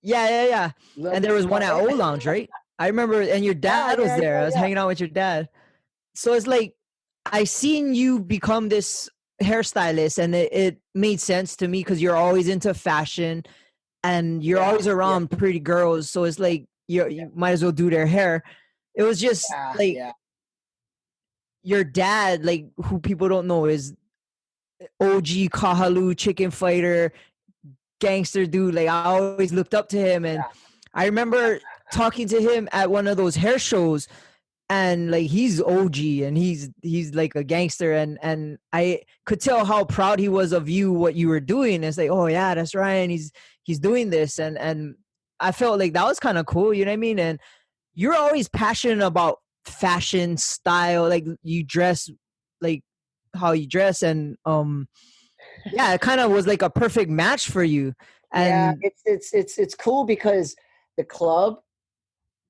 Yeah. And there was one at O Lounge, right? I remember, and your dad was there. I was hanging out with your dad. So it's like I seen you become this hairstylist, and it made sense to me because you're always into fashion, and you're always around pretty girls. So it's like you might as well do their hair. It was just your dad, like, who people don't know, is OG Kahalu chicken fighter, gangster dude. Like, I always looked up to him, and I remember talking to him at one of those hair shows, and like he's OG and he's like a gangster, and I could tell how proud he was of you, what you were doing. It's like, oh yeah, that's Ryan. He's doing this, and I felt like that was kind of cool. You know what I mean? And you're always passionate about fashion, style, like you dress, like how you dress, and it kind of was like a perfect match for you. And it's cool because the club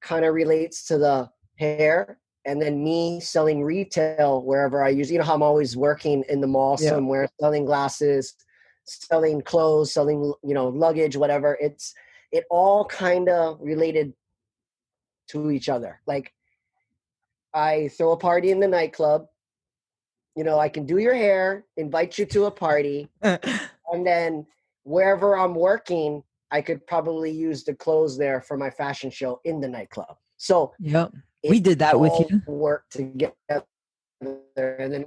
kind of relates to the hair, and then me selling retail wherever I use. You know how I'm always working in the mall somewhere, selling glasses, selling clothes, selling, you know, luggage, whatever. It all kind of related to each other. Like, I throw a party in the nightclub, I can do your hair, invite you to a party, and then wherever I'm working, I could probably use the clothes there for my fashion show in the nightclub. So yep, we did that with you. Work together, and then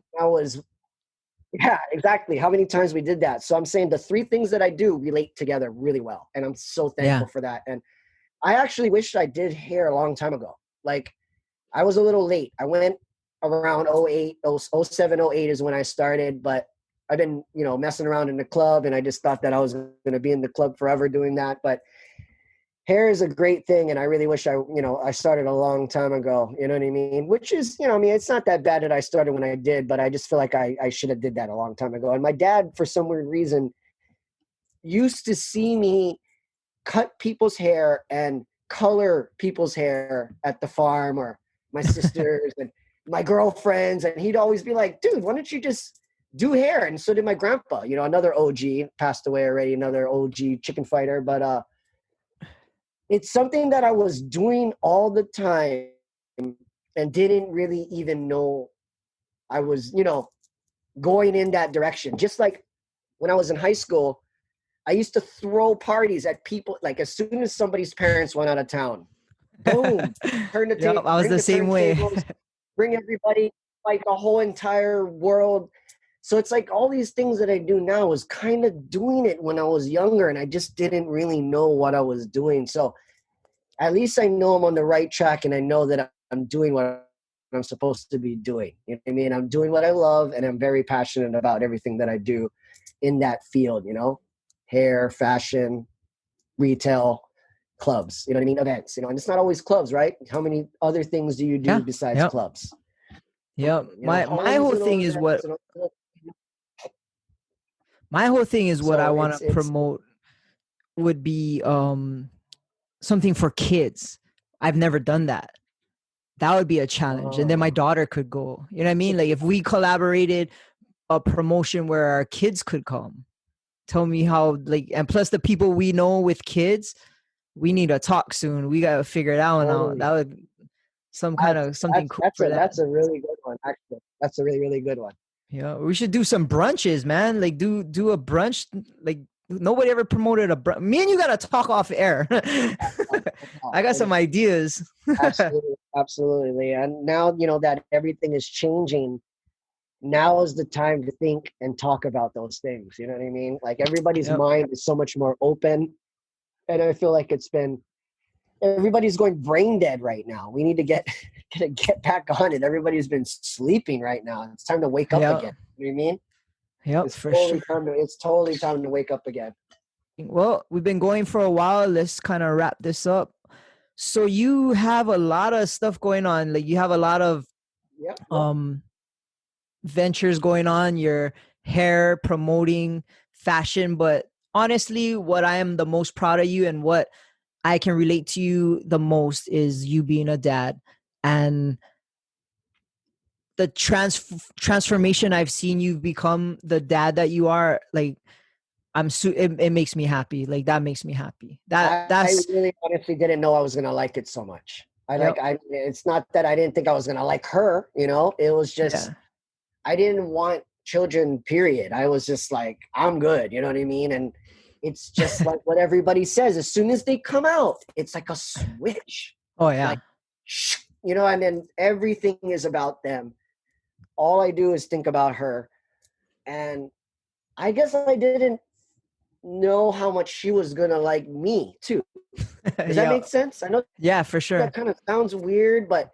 yeah, exactly. How many times we did that? So I'm saying the three things that I do relate together really well, and I'm so thankful for that. And I actually wish I did hair a long time ago. Like, I was a little late. I went around 08, 07, 08 is when I started, but I've been, messing around in the club, and I just thought that I was going to be in the club forever doing that. But hair is a great thing, and I really wish I started a long time ago, you know what I mean? Which is, it's not that bad that I started when I did, but I just feel like I should have did that a long time ago. And my dad, for some weird reason, used to see me cut people's hair and color people's hair at the farm, or my sisters and my girlfriends. And he'd always be like, dude, why don't you just do hair? And so did my grandpa, another OG, passed away already, another OG chicken fighter. But it's something that I was doing all the time and didn't really even know I was, going in that direction. Just like when I was in high school, I used to throw parties at people, like as soon as somebody's parents went out of town, boom, turn the table. I was the same way. Bring everybody, like the whole entire world. So it's like all these things that I do now is kind of doing it when I was younger, and I just didn't really know what I was doing. So at least I know I'm on the right track, and I know that I'm doing what I'm supposed to be doing. You know what I mean? I'm doing what I love, and I'm very passionate about everything that I do in that field, hair, fashion, retail, clubs, you know what I mean? Events, and it's not always clubs, right? How many other things do you do besides clubs? Yep. My whole thing is what my whole thing is what I want to promote would be something for kids. I've never done that. That would be a challenge. And then my daughter could go. You know what I mean? Like if we collaborated a promotion where our kids could come. Tell me how, and plus the people we know with kids, we need to talk soon. We got to figure it out now. That would something cool for that. That's a really good one, actually. That's a really, really good one. Yeah, we should do some brunches, man. Like do a brunch. Like nobody ever promoted a brunch. Me and you got to talk off air. I got some ideas. Absolutely. And now, that everything is changing, now is the time to think and talk about those things. You know what I mean? Like everybody's mind is so much more open. And I feel like everybody's going brain dead right now. We need to get back on it. Everybody's been sleeping right now. It's time to wake up again. You know what I mean? Yep, it's totally time to wake up again. Well, we've been going for a while. Let's kind of wrap this up. So you have a lot of stuff going on. Like you have a lot of ventures going on, your hair, promoting, fashion. But honestly, what I am the most proud of you and what I can relate to you the most is you being a dad and the transformation I've seen you become, the dad that you are. Like it makes me happy. Like that makes me happy. I really honestly didn't know I was gonna like it so much. It's not that I didn't think I was gonna like her. It was just I didn't want children. Period. I was just like, I'm good. You know what I mean? And it's just like what everybody says. As soon as they come out, it's like a switch. Oh yeah. Like, and then everything is about them. All I do is think about her, and I guess I didn't know how much she was gonna like me too. Does that make sense? I know. Yeah, for sure. That kind of sounds weird, but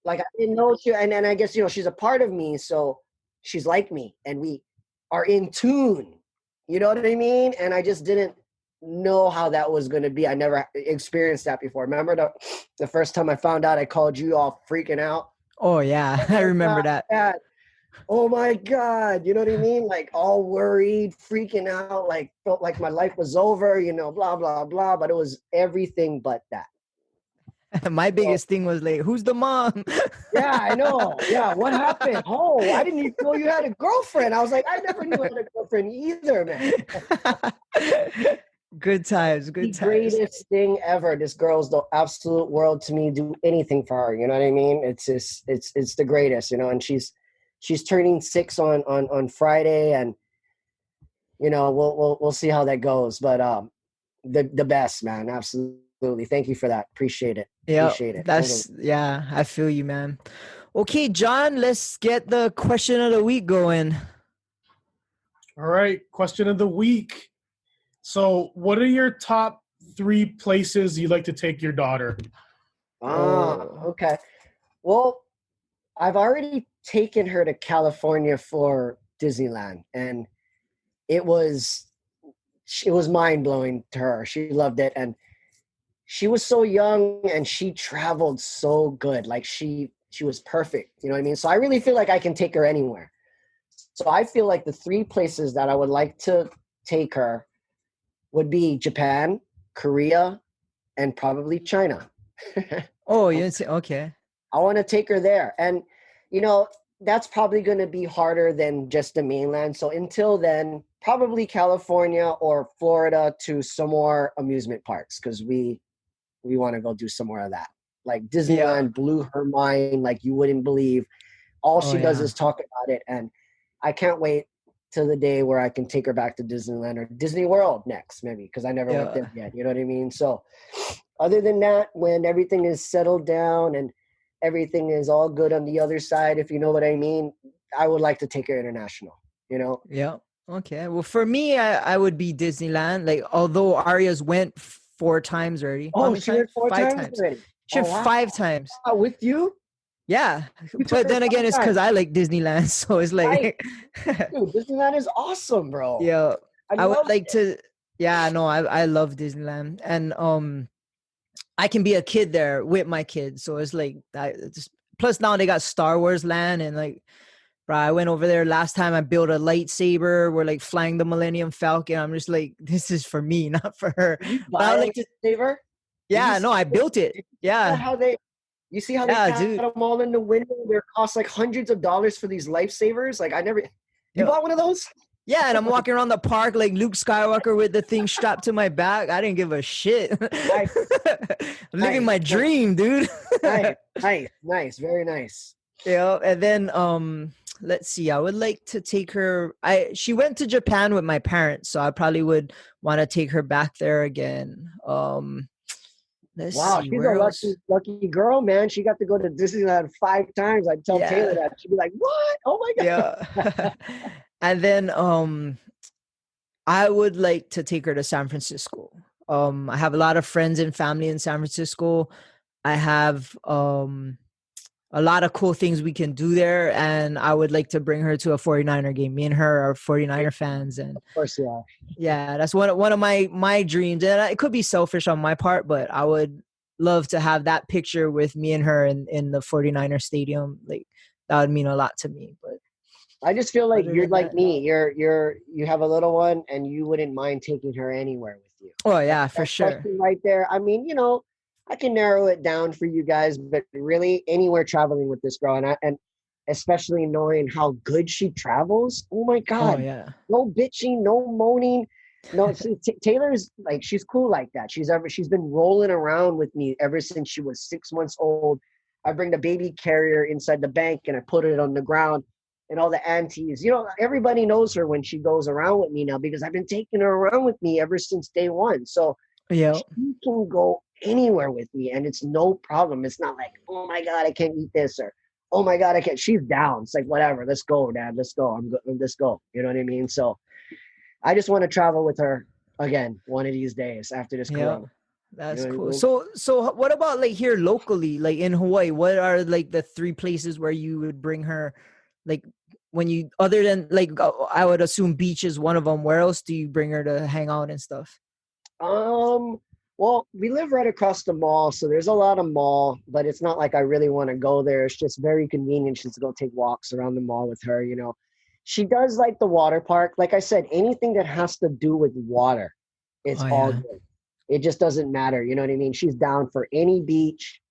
like I didn't know she, and I guess she's a part of me, so she's like me, and we are in tune. You know what I mean? And I just didn't know how that was gonna be. I never experienced that before. Remember the first time I found out, I called you all freaking out. Oh yeah, I remember that. Oh my God, you know what I mean? Like all worried, freaking out, like felt like my life was over, blah, blah, blah. But it was everything but that. My biggest thing was like, who's the mom? Yeah, I know. Yeah, what happened? Oh, I didn't even know you had a girlfriend. I was like, I never knew I had a girlfriend either, man. Good times, good times. The greatest thing ever. This girl's the absolute world to me. Do anything for her, you know what I mean? It's just, it's the greatest, and she's she's turning 6 on Friday, and we'll see how that goes. But the best, man, absolutely. Thank you for that. Appreciate it. Yeah, Appreciate it. I feel you, man. Okay, John, let's get the question of the week going. All right, question of the week. So, what are your top 3 places you'd like to take your daughter? Okay. Well, I've already taken her to California for Disneyland, and it was mind-blowing to her. She loved it, and she was so young, and she traveled so good. Like she was perfect, you know what I mean? So I really feel like I can take her anywhere. So I feel like the 3 places that I would like to take her would be Japan, Korea, and probably China. Oh, you didn't say, okay. I want to take her there. And, that's probably going to be harder than just the mainland. So until then, probably California or Florida to some more amusement parks, because we want to go do some more of that. Like Disneyland blew her mind like you wouldn't believe. All she does is talk about it. And I can't wait till the day where I can take her back to Disneyland or Disney World next, maybe, because I never went there yet. You know what I mean? So other than that, when everything is settled down and everything is all good on the other side, if you know what I mean, I would like to take her international, Yeah. Okay. Well, for me, I would be Disneyland. Like, although Aria's went 4 times already. Oh, she went 4 times already? She went 5 times. With you? Yeah. But then again, it's because I like Disneyland. So it's like... Dude, Disneyland is awesome, bro. Yeah. I would like to... Yeah, no, I love Disneyland. And I can be a kid there with my kids. So it's like... Plus now they got Star Wars Land, and like... Bro, I went over there last time. I built a lightsaber. We're like flying the Millennium Falcon. I'm just like, this is for me, not for her. You buy a lightsaber? Yeah, no, I built it. Yeah. You see how they got them all in the window? They cost like hundreds of dollars for these lifesavers. Like you bought one of those? Yeah, and I'm walking around the park like Luke Skywalker with the thing strapped to my back. I didn't give a shit. Nice. Living my dream, dude. Nice. Very nice. Yeah, and then let's see. I would like to take her. She went to Japan with my parents, so I probably would want to take her back there again. Let's see, she's a lucky girl, man. She got to go to Disneyland 5 times. I'd tell Taylor that. She'd be like, "What? Oh my god!" Yeah. And then I would like to take her to San Francisco. I have a lot of friends and family in San Francisco. I have a lot of cool things we can do there, and I would like to bring her to a 49er game. Me and her are 49er fans, and of course, yeah, that's one of my dreams. And it could be selfish on my part, but I would love to have that picture with me and her in the 49er stadium. Like that would mean a lot to me. But I just feel like you're like me. You have a little one, and you wouldn't mind taking her anywhere with you. Oh yeah, for sure. Right there. I mean, I can narrow it down for you guys, but really anywhere traveling with this girl, and especially knowing how good she travels. Oh my God. Oh, yeah. No bitching, no moaning. No, Taylor's like, she's cool like that. She's been rolling around with me ever since she was 6 months old. I bring the baby carrier inside the bank and I put it on the ground, and all the aunties, everybody knows her when she goes around with me now, because I've been taking her around with me ever since day one. So yeah, she can go anywhere with me and it's no problem. It's not like, oh my God, I can't eat this, or oh my God, I can't. She's down. It's like, whatever, let's go, Dad, let's go. Let's go. You know what I mean? So I just want to travel with her again one of these days after this corona. That's cool. I mean? So what about like here locally, like in Hawaii? What are like the 3 places where you would bring her? Like when you, other than like, I would assume beach is one of them. Where else do you bring her to hang out and stuff? Well, we live right across the mall, so there's a lot of mall, but it's not like I really want to go there. It's just very convenient just to go take walks around the mall with her, She does like the water park. Like I said, anything that has to do with water, it's all good. It just doesn't matter, you know what I mean? She's down for any beach,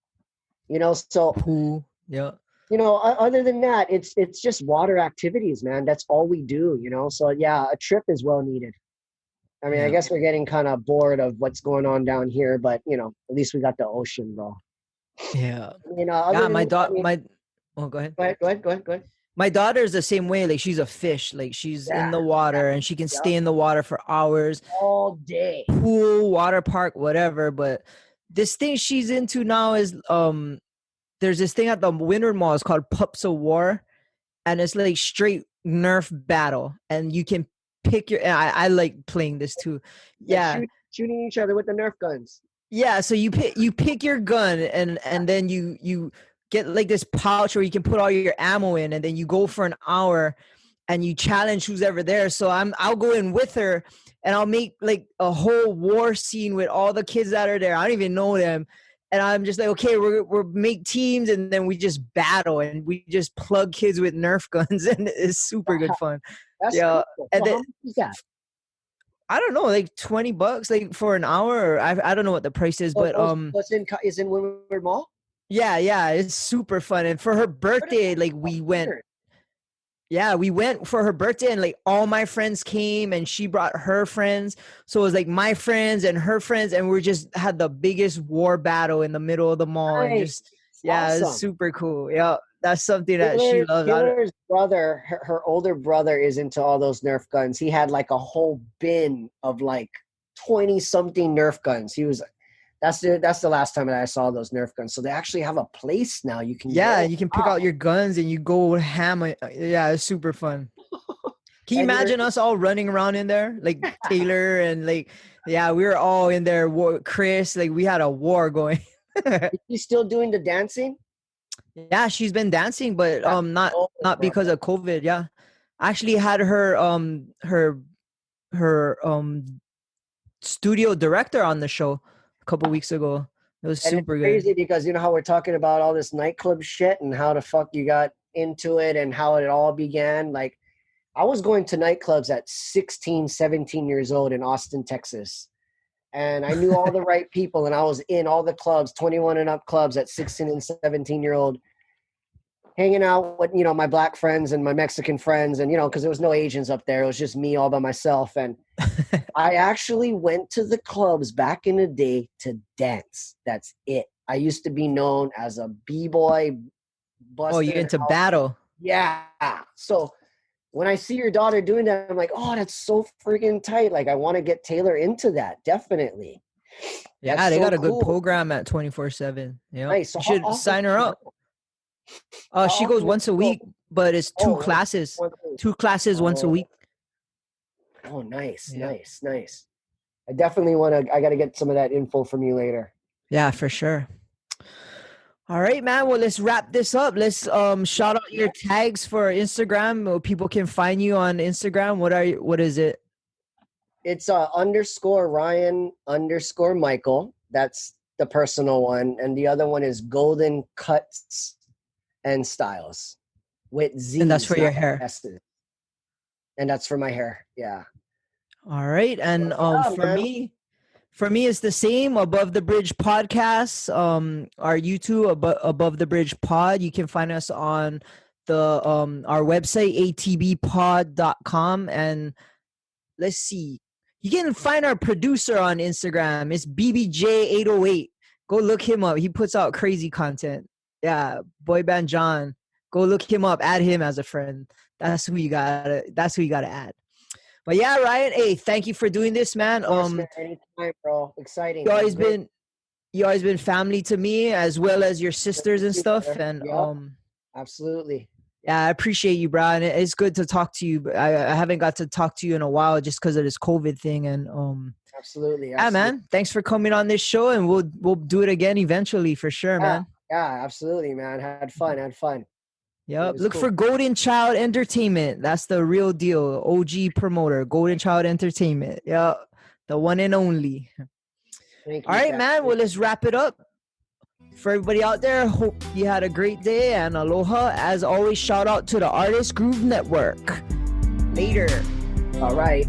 so pool, yeah. Other than that, it's just water activities, man. That's all we do, So yeah, a trip is well needed. I mean, I guess we're getting kind of bored of what's going on down here, but at least we got the ocean, bro. Yeah. Oh, go ahead. Go ahead. Go ahead. My daughter is the same way. Like she's a fish. Like she's in the water and she can stay in the water for hours. All day. Pool, water park, whatever. But this thing she's into now is there's this thing at the Windward Mall. It's called Pups of War. And it's like straight Nerf battle. And you can pick your I like playing this too. Yeah. Like shooting each other with the Nerf guns. Yeah, so you pick your gun and then you get like this pouch where you can put all your ammo in, and then you go for an hour and you challenge who's ever there. So I'll go in with her and I'll make like a whole war scene with all the kids that are there. I don't even know them. And I'm just like, okay, we're make teams, and then we just battle and we just plug kids with Nerf guns, and it's super good fun. That's cool. And So then, how much is that? I don't know, like $20 like for an hour. Or I don't know what the price is, but is in Windward Mall? Yeah, it's super fun. And for her birthday, like we went for her birthday, and like all my friends came and she brought her friends. So it was like my friends and her friends, and we just had the biggest war battle in the middle of the mall. Nice. And just awesome. It's super cool. Yeah, that's something that she loves. Taylor's brother, her older brother, is into all those Nerf guns. He had like a whole bin of like 20-something Nerf guns. He was that's the last time that I saw those Nerf guns. So they actually have a place now. You can you can pick out your guns and you go hammer. Yeah, it's super fun. Can you imagine us all running around in there, like Taylor and like we were all in there. Chris, like we had a war going. Is she still doing the dancing? Yeah, she's been dancing, but not because of COVID. Yeah, I actually had her studio director on the show a couple weeks ago. It was super good. Crazy because you know how we're talking about all this nightclub shit and how the fuck you got into it and how it all began. Like I was going to nightclubs at 16, 17 years old in Austin, Texas. And I knew all the right people, and I was in all the clubs, 21 and up clubs at 16 and 17-year-old, hanging out with, my black friends and my Mexican friends. And, because there was no Asians up there. It was just me all by myself. And I actually went to the clubs back in the day to dance. That's it. I used to be known as a B-boy. Oh, you're into battle. Yeah. So when I see your daughter doing that, I'm like, oh, that's so freaking tight. Like, I want to get Taylor into that. Definitely. Yeah, that's they got a good program at 24/7. Yeah, nice. So you should sign her up. She goes once a week, but it's two classes. Two classes once a week. Oh, nice. I definitely I got to get some of that info from you later. Yeah, for sure. All right, man. Well, let's wrap this up. Let's shout out your tags for Instagram. People can find you on Instagram. What is it? It's _Ryan_Michael. That's the personal one. And the other one is Golden Cuts and Styles with Z. And that's for your hair. S's. And that's for my hair. Yeah. All right. And For me, it's the same. Above the Bridge Podcast. Our YouTube, Above the Bridge Pod. You can find us on the our website, atbpod.com. And let's see. You can find our producer on Instagram. It's BBJ808. Go look him up. He puts out crazy content. Yeah, Boy Band John. Go look him up. Add him as a friend. That's who you gotta add. But yeah, Ryan, hey, thank you for doing this, man. Anytime, bro. Exciting. You always been family to me, as well as your sisters and stuff. And absolutely. Yeah, I appreciate you, bro. And it's good to talk to you. I haven't got to talk to you in a while just because of this COVID thing. And absolutely. Yeah, man. Thanks for coming on this show, and we'll do it again eventually for sure, man. Yeah, absolutely, man. Had fun. Yep. Look for GOLDENCHILD Entertainment. That's the real deal. OG promoter, GOLDENCHILD Entertainment. Yep. The one and only. All right, man. Well, let's wrap it up. For everybody out there, hope you had a great day, and aloha. As always, shout out to the Artist Groove Network. Later. All right.